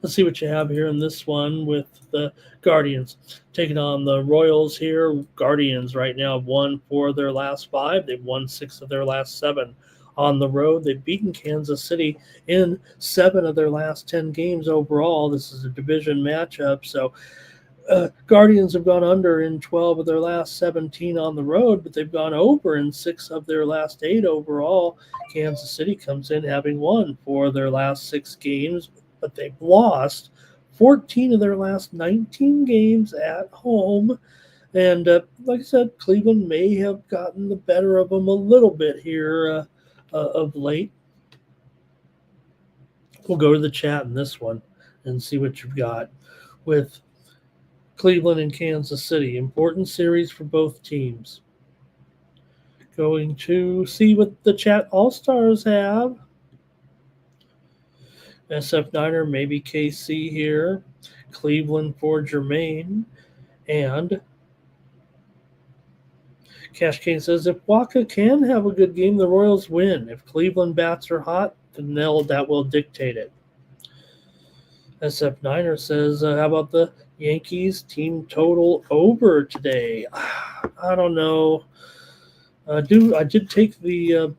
Let's see what you have here in this one with the Guardians taking on the Royals here. Guardians right now have won 4 of their last 5. They've won 6 of their last 7 on the road. They've beaten Kansas City in 7 of their last 10 games overall. This is a division matchup, so Guardians have gone under in 12 of their last 17 on the road, but they've gone over in 6 of their last 8 overall. Kansas City comes in having won 4 of their last 6 games, but they've lost 14 of their last 19 games at home. And like I said, Cleveland may have gotten the better of them a little bit here of late. We'll go to the chat in this one and see what you've got with Cleveland and Kansas City. Important series for both teams. Going to see what the chat all-stars have. SF Niner, maybe KC here. Cleveland for Jermaine. And Cash Kane says, if Wacha can have a good game, the Royals win. If Cleveland bats are hot, then that will dictate it. SF Niner says, how about the Yankees team total over today? I don't know. I did take the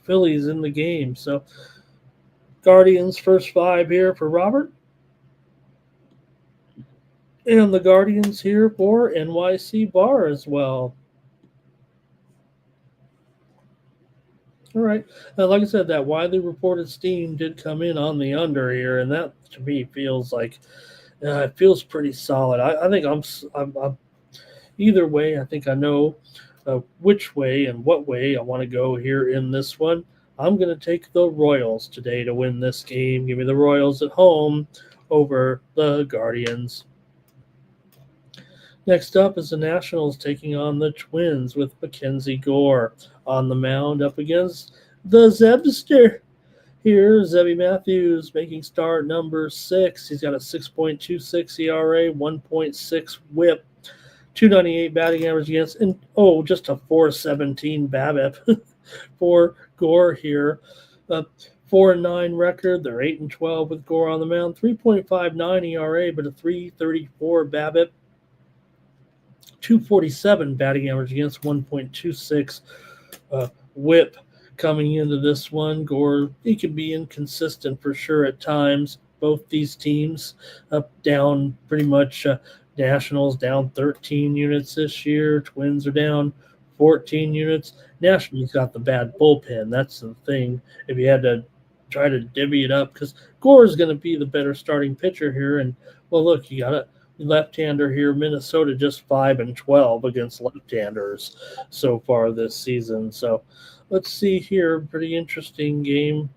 Phillies in the game. So Guardians first 5 here for Robert. And the Guardians here for NYC Bar as well. All right. Like I said, that widely reported steam did come in on the under here, and that to me feels like it feels pretty solid. I think I'm either way. I think I know which way and what way I want to go here in this one. I'm going to take the Royals today to win this game. Give me the Royals at home over the Guardians. Next up is the Nationals taking on the Twins with Mackenzie Gore on the mound up against the Zebster. Here, Zebby Matthews making start number 6. He's got a 6.26 ERA, 1.6 whip, 298 batting average against, and just a 417 BABIP for Gore here. 4-9 record. They're 8-12 with Gore on the mound. 3.59 ERA, but a 334 BABIP. 247 batting average against, 1.26 whip coming into this one. Gore, he can be inconsistent for sure at times. Both these teams up down pretty much. Nationals down 13 units this year. Twins are down 14 units. Nationals got the bad bullpen. That's the thing. If you had to try to divvy it up, because Gore is going to be the better starting pitcher here. And, well, look, you got a left-hander here. Minnesota just 5-12 against left-handers so far this season. So let's see here. Pretty interesting game,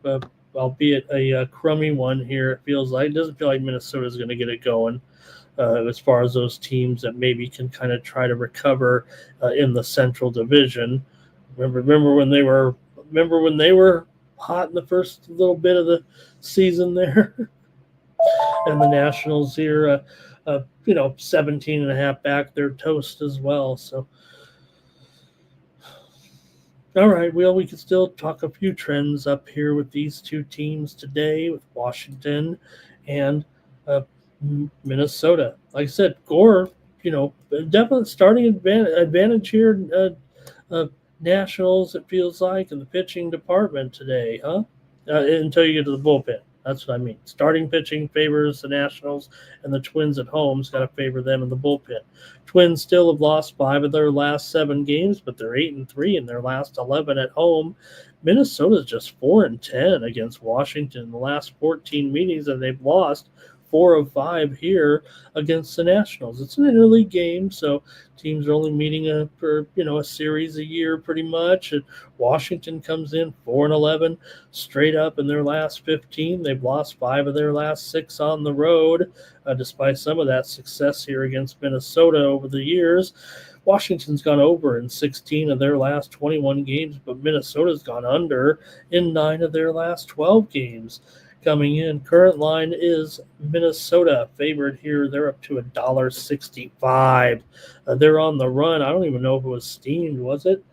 albeit a crummy one here. It feels like. It doesn't feel like Minnesota is going to get it going. As far as those teams that maybe can kind of try to recover in the Central Division. Remember when they were hot in the first little bit of the season there, and the Nationals here, 17 and a half back, they're toast as well. So, all right, well, we can still talk a few trends up here with these two teams today, with Washington and Minnesota. Like I said, Gore, definitely starting advantage here. Nationals, it feels like, in the pitching department today, huh? Until you get to the bullpen. That's what I mean. Starting pitching favors the Nationals, and the Twins at home's got to favor them in the bullpen. Twins still have lost 5 of their last 7 games, but they're 8-3 in their last 11 at home. Minnesota's just 4-10 against Washington in the last 14 meetings, and they've lost 4 of 5 here against the Nationals. It's an interleague game, so teams are only meeting for a series a year pretty much. And Washington comes in 4-11 straight up in their last 15. They've lost 5 of their last 6 on the road, despite some of that success here against Minnesota over the years. Washington's gone over in 16 of their last 21 games, but Minnesota's gone under in 9 of their last 12 games. Coming in, current line is Minnesota favored here. They're up to $1.65. They're on the run. I don't even know if it was steamed, was it?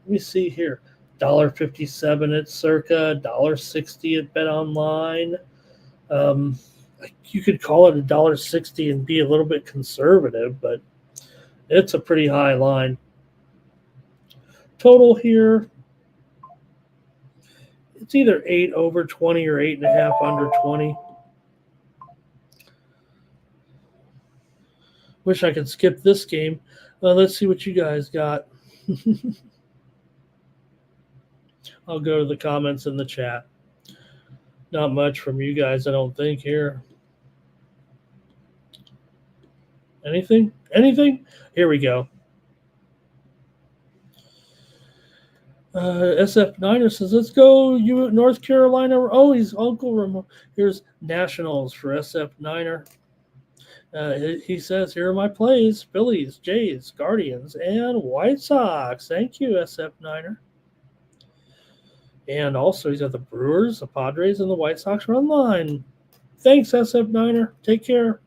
Let me see here. $1.57 at Circa, $1.60 at BetOnline. You could call it $1.60 and be a little bit conservative, but it's a pretty high line. Total here, it's either 8 over 20 or 8.5 under 20. Wish I could skip this game. Let's see what you guys got. I'll go to the comments in the chat. Not much from you guys, I don't think, here. Anything? Here we go. SF Niner says, let's go North Carolina. Oh, he's Uncle Ramon. Here's Nationals for SF Niner. He says, here are my plays: Phillies, Jays, Guardians, and White Sox. Thank you, SF Niner. And also he's got the Brewers, the Padres, and the White Sox run line. Thanks, SF Niner. Take care.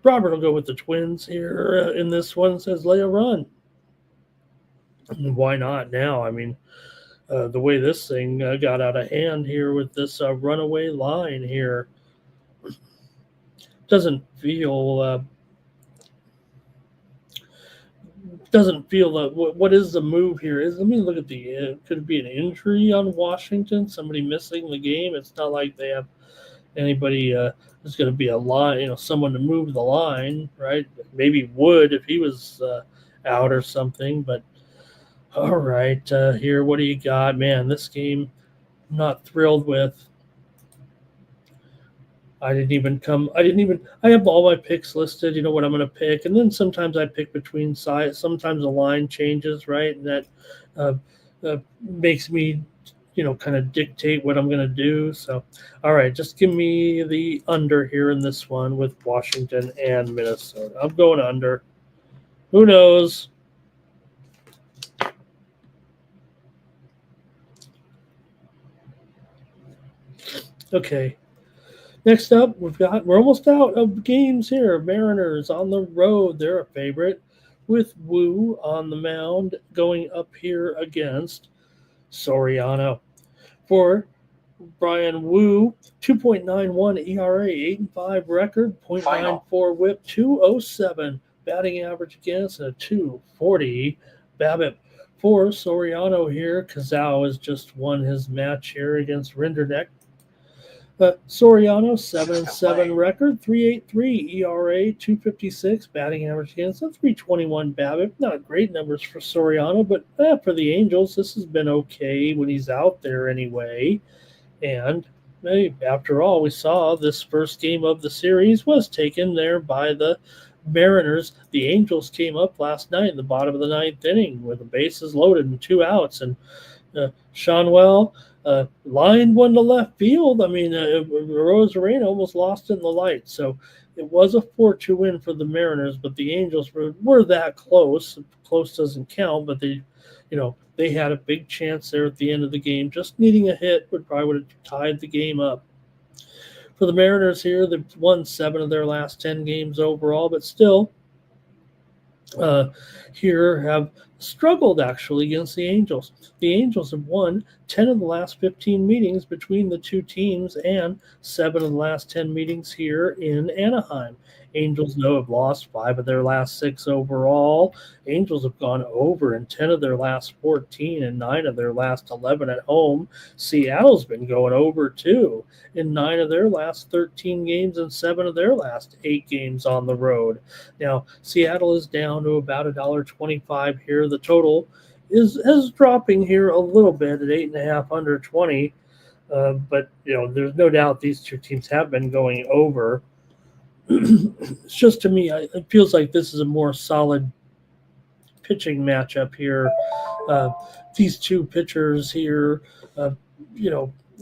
Robert will go with the Twins here in this one. Says, lay a run. Why not now? I mean, the way this thing got out of hand here with this runaway line here doesn't feel what is the move here? Let me look at could it be an injury on Washington? Somebody missing the game? It's not like they have anybody is going to be a line, someone to move the line, right? Maybe Wood if he was out or something. But all right, here, what do you got, man? This game, I'm not thrilled with. I have all my picks listed, what I'm going to pick. And then sometimes I pick between sides. Sometimes the line changes, right? And that makes me, kind of dictate what I'm going to do. So, all right, just give me the under here in this one with Washington and Minnesota. I'm going under. Who knows? Okay. Next up, we're almost out of games here. Mariners on the road, they're a favorite, with Wu on the mound going up here against Soriano. For Brian Wu, 2.91 ERA, 8-5 record, .94 WHIP, 207 batting average against, and a 240 BABIP. For Soriano here, Kazao has just won his match here against Rinderneck. Soriano, 7-7 record, 3.83 ERA, 2.56 batting average against, a 3.21 BABIP. Not great numbers for Soriano, but for the Angels, this has been okay when he's out there anyway. And after all, we saw this first game of the series was taken there by the Mariners. The Angels came up last night in the bottom of the ninth inning with the bases loaded and 2 outs, and Shanwell lined one to left field. Rosarena almost lost it in the light. So it was a 4-2 win for the Mariners, but the Angels were that close. Close doesn't count, but they had a big chance there at the end of the game. Just needing a hit would have tied the game up. For the Mariners here, they've won 7 of their last 10 games overall, but still here have struggled actually against the Angels. The Angels have won 10 of the last 15 meetings between the two teams and 7 of the last 10 meetings here in Anaheim. Angels, have lost 5 of their last 6 overall. Angels have gone over in 10 of their last 14 and 9 of their last 11 at home. Seattle's been going over too in 9 of their last 13 games and 7 of their last 8 games on the road. Now, Seattle is down to about $1.25 here. The total is dropping here a little bit at 8.5 under 20. But there's no doubt these two teams have been going over. It's just, to me, it feels like this is a more solid pitching matchup here. These two pitchers here,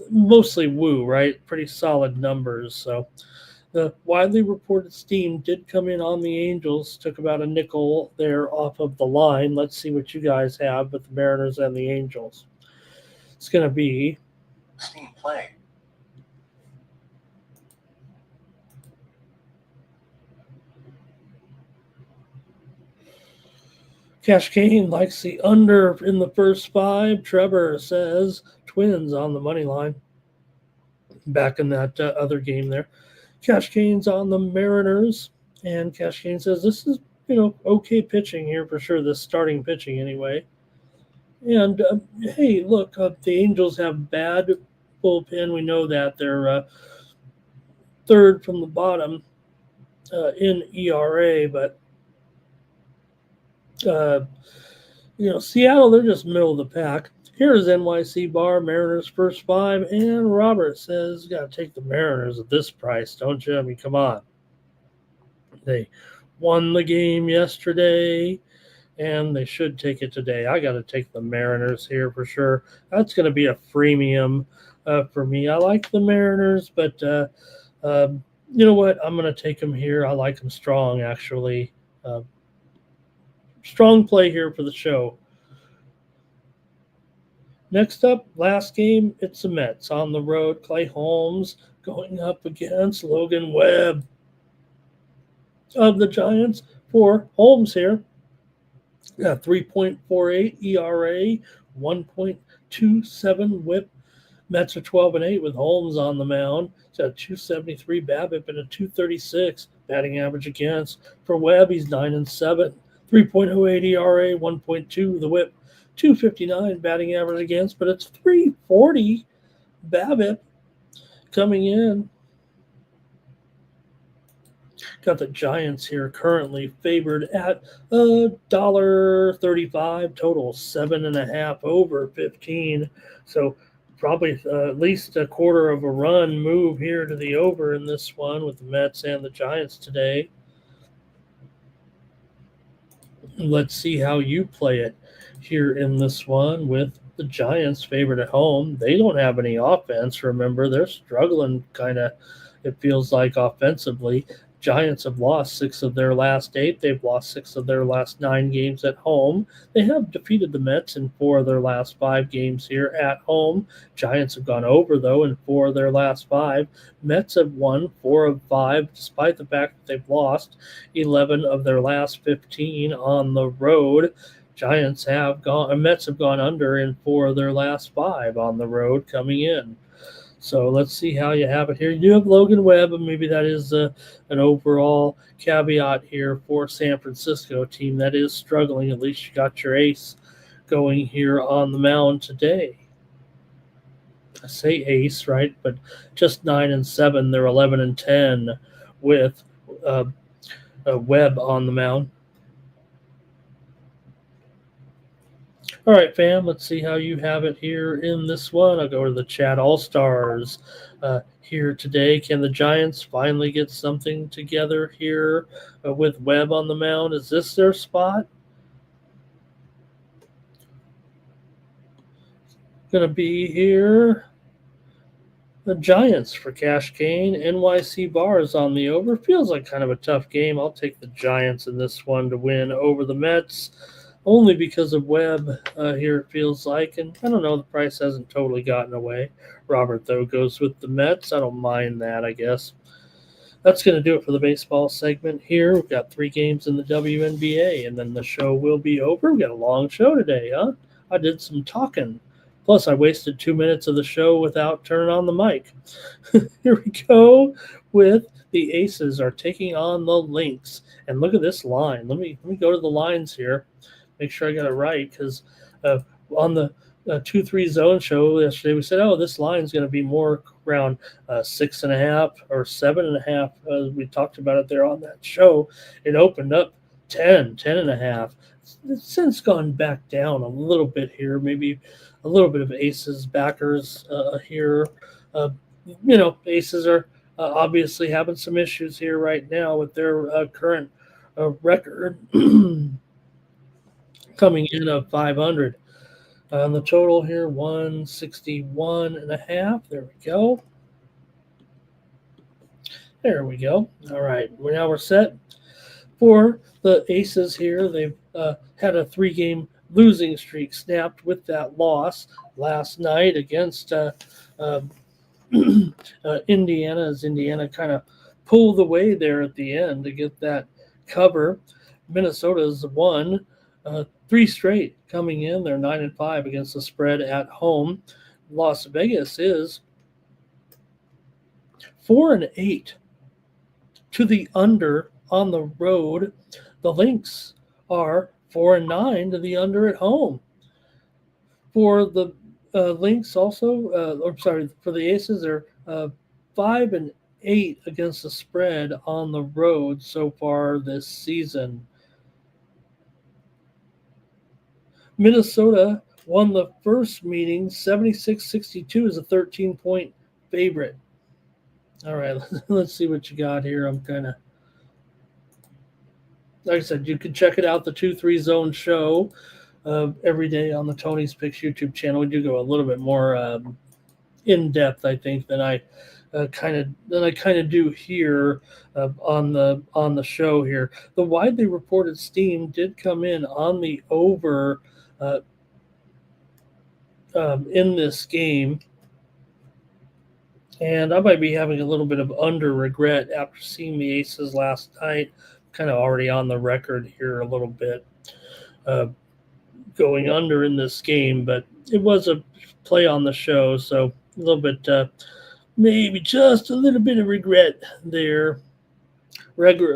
mostly Wu, right? Pretty solid numbers. So the widely reported steam did come in on the Angels, took about a nickel there off of the line. Let's see what you guys have with the Mariners and the Angels. It's going to be Steam play. Cash Kane likes the under in the first 5. Trevor says Twins on the money line. Back in that other game there. Cash Kane's on the Mariners, and Cash Kane says this is, okay pitching here for sure, this starting pitching anyway. And, hey, look, the Angels have bad bullpen. We know that. They're third from the bottom in ERA, but Seattle, they're just middle of the pack. Here's NYC Bar, Mariners first 5, and Robert says, got to take the Mariners at this price, don't you? I mean, come on. They won the game yesterday, and they should take it today. I got to take the Mariners here for sure. That's going to be a freemium for me. I like the Mariners, but you know what? I'm going to take them here. I like them strong, actually. Strong play here for the show. Next up, last game, it's the Mets on the road. Clay Holmes going up against Logan Webb of the Giants. For Holmes here, 3.48 ERA, 1.27 WHIP. Mets are 12-8 with Holmes on the mound. He's got a 273 BABIP and a 236 batting average against. For Webb, he's 9-7. 3.08 ERA, 1.2 the WHIP, 259 batting average against, but it's 340 BABIP coming in Got the Giants here currently favored at $1.35 total, 7.5 over 15. So probably at least a quarter of a run move here to the over in this one with the Mets and the Giants today. Let's see how you play it here in this one with the Giants favored at home. They don't have any offense. Remember, they're struggling kind of, it feels like, offensively. Giants have lost 6 of their last 8. They've lost 6 of their last 9 games at home. They have defeated the Mets in 4 of their last 5 games here at home. Giants have gone over, though, in 4 of their last 5. Mets have won 4 of 5, despite the fact that they've lost 11 of their last 15 on the road. Mets have gone under in 4 of their last 5 on the road coming in. So let's see how you have it here. You do have Logan Webb, and maybe that is an overall caveat here for San Francisco team that is struggling. At least you got your ace going here on the mound today. I say ace, right? But just 9-7. They're 11-10 with Webb on the mound. All right, fam, let's see how you have it here in this one. I'll go to the chat all-stars here today. Can the Giants finally get something together here with Webb on the mound? Is this their spot? Going to be here. The Giants for Cash Kane. NYC Bars on the over. Feels like kind of a tough game. I'll take the Giants in this one to win over the Mets. Only because of Webb here, it feels like. And I don't know, the price hasn't totally gotten away. Robert, though, goes with the Mets. I don't mind that, I guess. That's going to do it for the baseball segment here. We've got 3 games in the WNBA, and then the show will be over. We've got a long show today, huh? I did some talking. Plus, I wasted 2 minutes of the show without turning on the mic. Here we go with the Aces are taking on the Lynx. And look at this line. Let me go to the lines here. Make sure I got it right, because on the 2-3 zone show yesterday, we said, oh, this line is going to be more around 6.5 or 7.5. We talked about it there on that show. It opened up 10.5. It's since gone back down a little bit here, maybe a little bit of Aces backers here. Aces are obviously having some issues here right now with their current record. Coming in of 500. On the total here, 161.5. There we go. There we go. All right. We're set for the Aces here. They've had a 3-game losing streak snapped with that loss last night against Indiana, as Indiana kind of pulled away there at the end to get that cover. Minnesota's won 3 straight coming in. They're 9-5 against the spread at home. Las Vegas is 4-8 to the under on the road. The Lynx are 4-9 to the under at home. For the Lynx also, for the Aces, they're 5-8 against the spread on the road so far this season. Minnesota won the first meeting 76-62 as a 13-point favorite. All right, let's see what you got here. I'm kind of, like I said, you can check it out, the 2-3 zone show every day on the Tony's Picks YouTube channel. We do go a little bit more in depth, I think, than I kind of do here on the show here. The widely reported steam did come in on the over in this game, and I might be having a little bit of under regret after seeing the Aces last night. Kind of already on the record here a little bit going under in this game, but it was a play on the show, so a little bit maybe just a little bit of regret there. Regrets.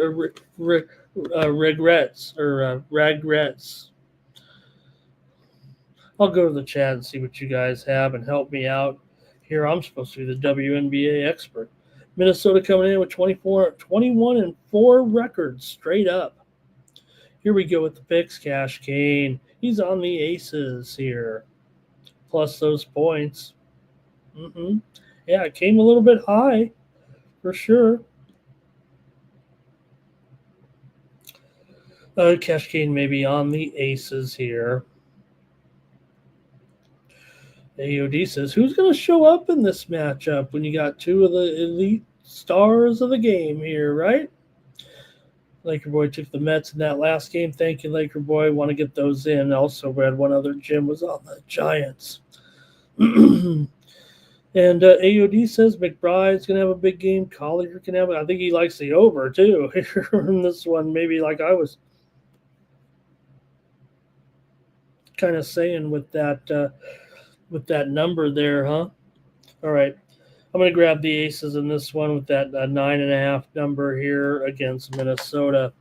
I'll go to the chat and see what you guys have and help me out. Here, I'm supposed to be the WNBA expert. Minnesota coming in with 21-4 records straight up. Here we go with the picks. Cash Kane. He's on the aces here. Plus those points. Yeah, it came a little bit high for sure. Cash Kane maybe on the aces here. AOD says, who's going to show up in this matchup when you got two of the elite stars of the game here, right? Laker Boy took the Mets in that last game. Thank you, Laker Boy. Want to get those in. Also, we had one other. Jim was on the Giants. And AOD says McBride's going to have a big game. Collier can have it. I think he likes the over, too. In this one, maybe like I was kind of saying with that number there, huh? All right. I'm going to grab the aces in this one with that 9.5 number here against Minnesota.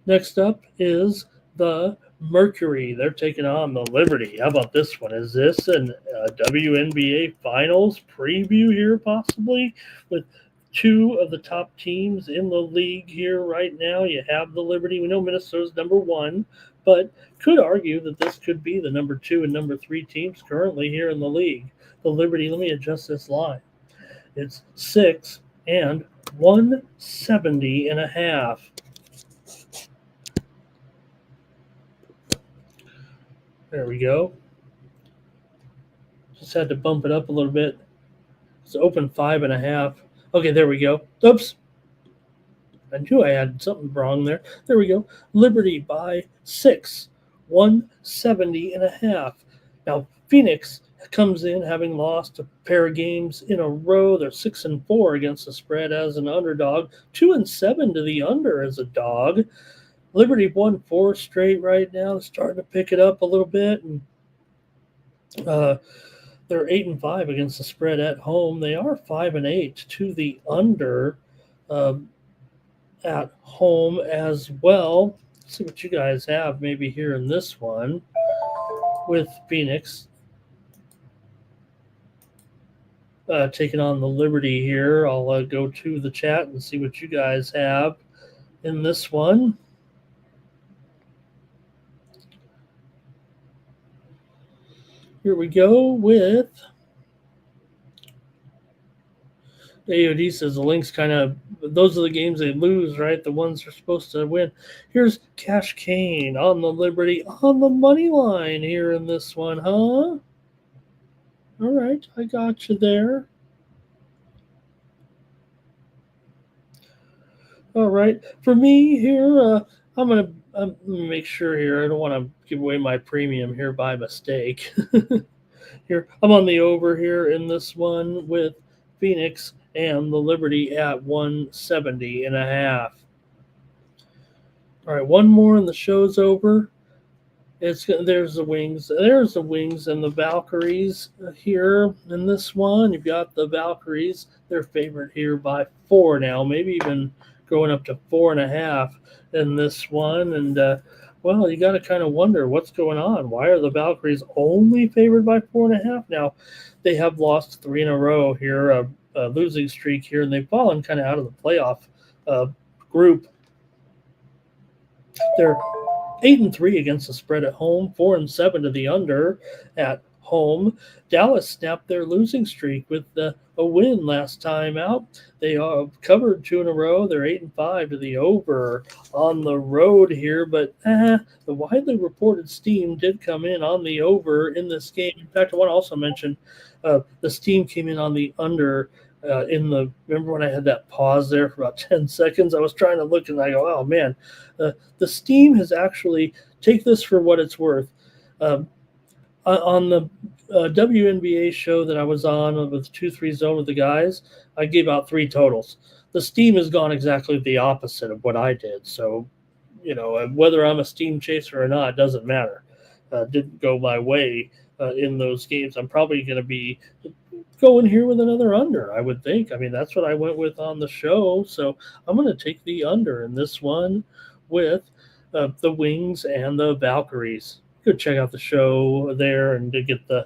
Next up is the Mercury. They're taking on the Liberty. How about this one? Is this a WNBA Finals preview here possibly with two of the top teams in the league here right now? You have the Liberty. We know Minnesota's number 1, but could argue that this could be the number 2 and number 3 teams currently here in the league. The Liberty, let me adjust this line. It's 6 and 170.5. There we go. Just had to bump it up a little bit. It's open 5.5. Okay, there we go. Oops. I knew I had something wrong there. There we go. Liberty by 6, 170.5. Now, Phoenix comes in having lost a pair of games in a row. They're 6-4 against the spread as an underdog, 2-7 to the under as a dog. Liberty won 4 straight right now. They're starting to pick it up a little bit, and they're 8-5 against the spread at home. They are 5-8 to the under at home as well. Let's see what you guys have maybe here in this one with Phoenix. Taking on the Liberty here. I'll go to the chat and see what you guys have in this one. Here we go with AOD says the Lynx kind of, those are the games they lose, right? The ones they're supposed to win. Here's Cash Kane on the Liberty on the money line here in this one, huh? All right, I got you there. All right, for me here, I'm gonna make sure here. I don't want to give away my premium here by mistake. Here, I'm on the over here in this one with Phoenix and the Liberty at 170.5. All right, one more and the show's over. There's the Wings. There's the Wings and the Valkyries here in this one. You've got the Valkyries. They're favored here by 4 now, maybe even going up to 4.5 in this one. And, well, you got to kind of wonder what's going on. Why are the Valkyries only favored by 4.5? Now, they have lost 3 in a row here, a losing streak here, and they've fallen kind of out of the playoff group. They're 8-3 against the spread at home, 4-7 to the under at home. Dallas snapped their losing streak with a win last time out. They covered 2 in a row. They're 8-5 to the over on the road here, but the widely reported steam did come in on the over in this game. In fact, I want to also mention the steam came in on the under remember when I had that pause there for about 10 seconds? I was trying to look and I go, oh man, the steam has actually, take this for what it's worth. On the WNBA show that I was on with 2-3 zone with the guys, I gave out 3 totals. The steam has gone exactly the opposite of what I did. So, whether I'm a steam chaser or not, doesn't matter. Didn't go my way in those games. I'm probably going to be going here with another under, I would think. I mean, that's what I went with on the show. So I'm going to take the under in this one with the Wings and the Valkyries. Go check out the show there and to get the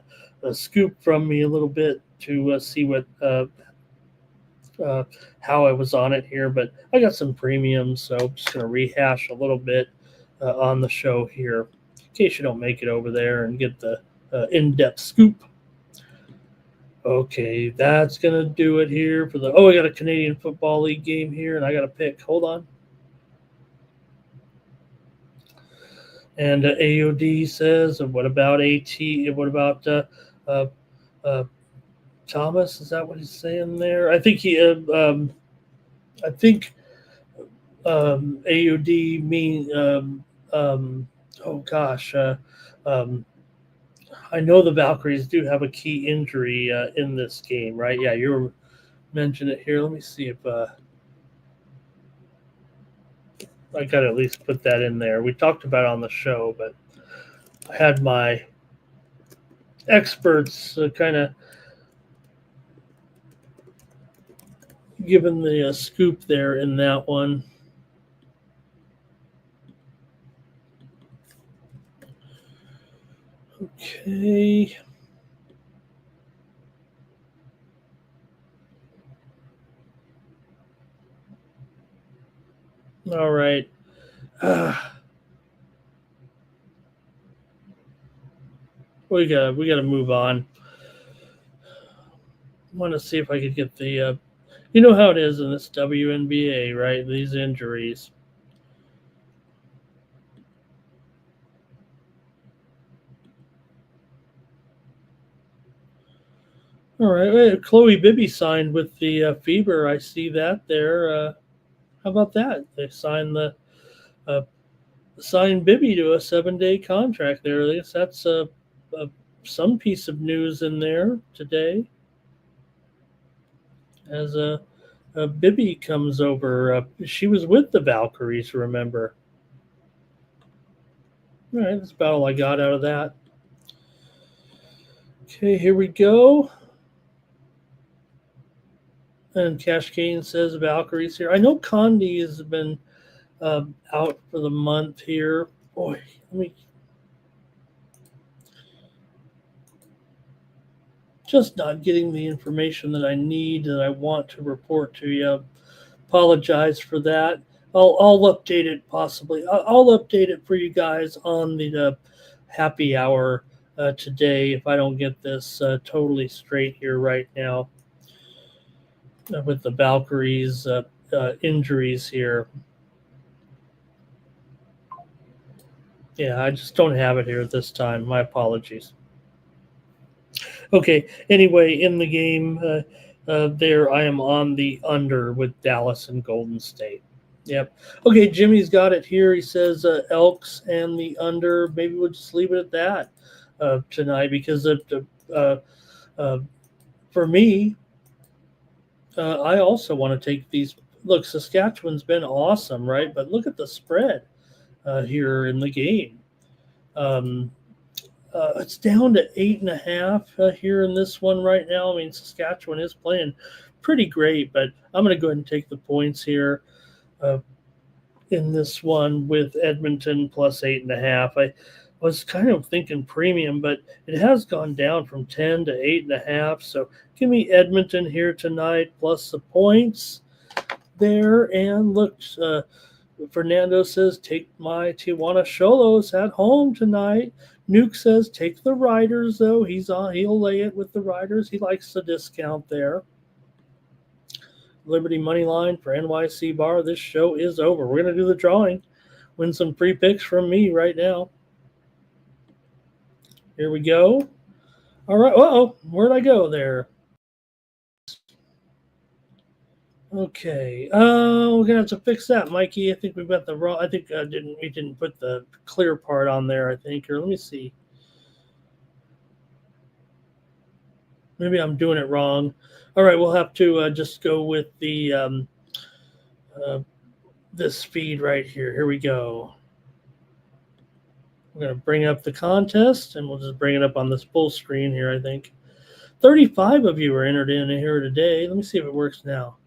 scoop from me a little bit to see what how I was on it here, but I got some premiums, so I'm just going to rehash a little bit on the show here in case you don't make it over there and get the in-depth scoop. Okay, that's going to do it here for the – I got a Canadian Football League game here, and I got to pick. Hold on. And AOD says, what about AT? What about Thomas? Is that what he's saying there? I think AOD mean I know the Valkyries do have a key injury in this game, right? Yeah, you mentioned it here. Let me see if I got to at least put that in there. We talked about it on the show, but I had my experts kind of given the scoop there in that one. Okay. All right. We gotta move on. I want to see if I could get the you know how it is in this WNBA, right? These injuries. All right, Chloe Bibby signed with the Fever. I see that there. How about that? They signed signed Bibby to a 7-day contract there. I guess that's some piece of news in there today. As Bibby comes over, she was with the Valkyries. Remember? All right, that's about all I got out of that. Okay, here we go. And Cash Kane says Valkyries here. I know Condi has been out for the month here. Boy, let me just not getting the information that I need that I want to report to you. Apologize for that. I'll update it possibly. I'll update it for you guys on the happy hour today if I don't get this totally straight here right now. With the Valkyries injuries here. Yeah, I just don't have it here at this time. My apologies. Okay, anyway, in the game there, I am on the under with Dallas and Golden State. Yep. Okay, Jimmy's got it here. He says Elks and the under. Maybe we'll just leave it at that tonight because for me, I also want to take these. Look, Saskatchewan's been awesome, right? But look at the spread here in the game. It's down to 8.5 here in this one right now. I mean, Saskatchewan is playing pretty great, but I'm going to go ahead and take the points here in this one with Edmonton plus 8.5. I was kind of thinking premium, but it has gone down from 10 to 8.5. So give me Edmonton here tonight plus the points there. And look, Fernando says take my Tijuana Cholos at home tonight. Nuke says take the Riders though. He'll lay it with the Riders. He likes the discount there. Liberty money line for NYC Bar. This show is over. We're going to do the drawing. Win some free picks from me right now. Here we go. All right. Uh-oh. Where'd I go there? Okay. We're gonna have to fix that, Mikey. I think we've got the wrong. I think we didn't put the clear part on there. I think, or let me see. Maybe I'm doing it wrong. All right, we'll have to just go with the this feed right here. Here we go. We're going to bring up the contest, and we'll just bring it up on this full screen here, I think. 35 of you are entered in here today. Let me see if it works now.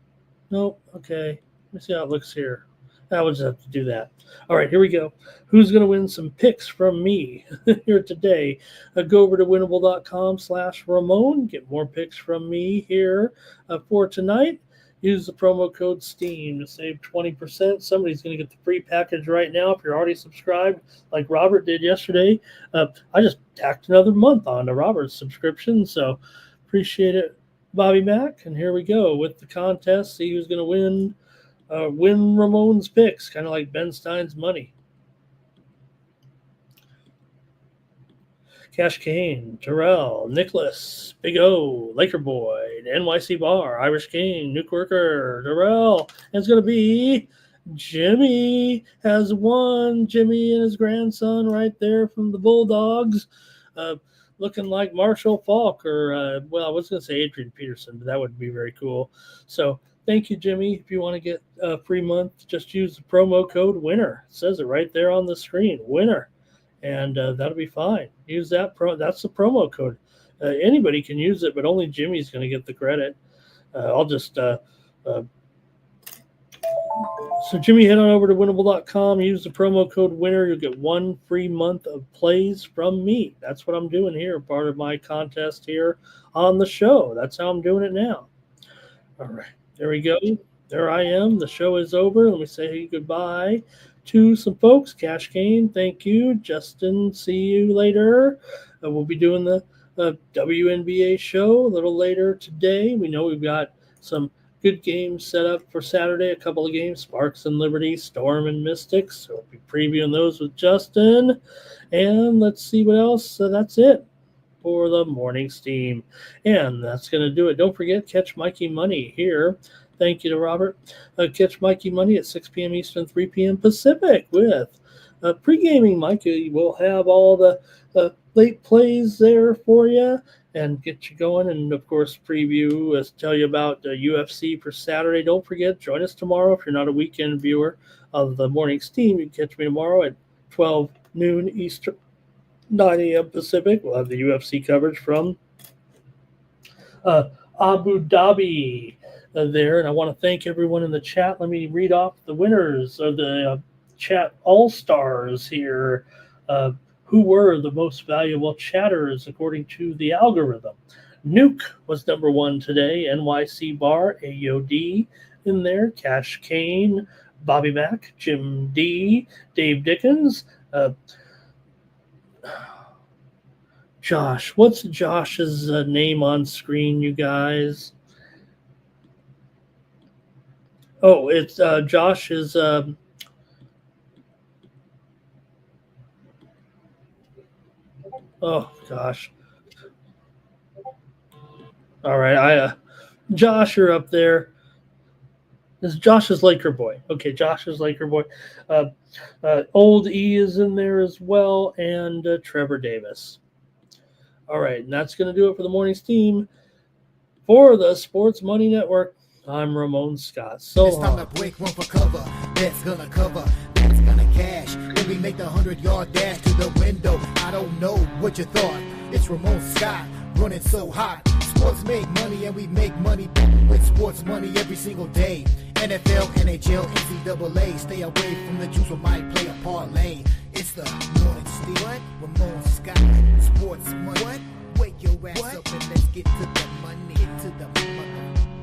Nope. Okay. Let me see how it looks here. I would just have to do that. All right, here we go. Who's going to win some picks from me here today? Go over to winnable.com/Ramon. Get more picks from me here for tonight. Use the promo code STEAM to save 20%. Somebody's going to get the free package right now if you're already subscribed, like Robert did yesterday. I just tacked another month on to Robert's subscription, so appreciate it, Bobby Mack. And here we go with the contest. See who's going to win Ramon's picks, kind of like Ben Stein's money. Cash Kane, Terrell, Nicholas, Big O, Laker Boy, NYC Bar, Irish King, Nuke Worker, Terrell. And it's going to be Jimmy has won. Jimmy and his grandson right there from the Bulldogs. Looking like Marshall Falk or, I was going to say Adrian Peterson, but that would be very cool. So thank you, Jimmy. If you want to get a free month, just use the promo code WINNER. It says it right there on the screen, WINNER. And that'll be fine. Use that. That's the promo code. Anybody can use it, but only Jimmy's going to get the credit. I'll just so Jimmy, head on over to winnable.com. Use the promo code WINNER. You'll get 1 free month of plays from me. That's what I'm doing here, part of my contest here on the show. That's how I'm doing it now. All right, there we go. There I am. The show is over. Let me say goodbye to some folks. Cash Kane, thank you. Justin, see you later. We'll be doing the WNBA show a little later today. We know we've got some good games set up for Saturday, a couple of games, Sparks and Liberty, Storm and Mystics. So we'll be previewing those with Justin. And let's see what else. That's it for the morning steam. And that's going to do it. Don't forget, catch Mikey Money here. Thank you to Robert. Catch Mikey Money at 6 p.m. Eastern, 3 p.m. Pacific with pre-gaming. Mikey will have all the late plays there for you and get you going. And, of course, preview, tell you about UFC for Saturday. Don't forget, join us tomorrow. If you're not a weekend viewer of the morning steam, you can catch me tomorrow at 12 noon Eastern, 9 a.m. Pacific. We'll have the UFC coverage from Abu Dhabi there. And I want to thank everyone in the chat. Let me read off the winners of the chat all-stars here. Who were the most valuable chatters according to the algorithm? Nuke was number 1 today. NYC Bar, AOD in there. Cash Kane, Bobby Mack, Jim D, Dave Dickens, Josh. What's Josh's name on screen, you guys? Oh, it's Josh is oh gosh. All right, Josh, you're up there. This is Josh's Laker boy. Okay, Josh's Laker boy. Old E is in there as well, and Trevor Davis. All right, and that's going to do it for the morning steam for the Sports Money Network. I'm Ramon Scott. So it's time to break one for cover. That's gonna cover. That's gonna cash. When we make the 100-yard dash to the window. I don't know what you thought. It's Ramon Scott running so hot. Sports make money and we make money with sports money every single day. NFL, NHL, NCAA. Stay away from the juice. We might play a parlay. It's the morning steam. What? Ramon Scott. Sports money. What? Wake your ass up and let's get to the money. Get to the money.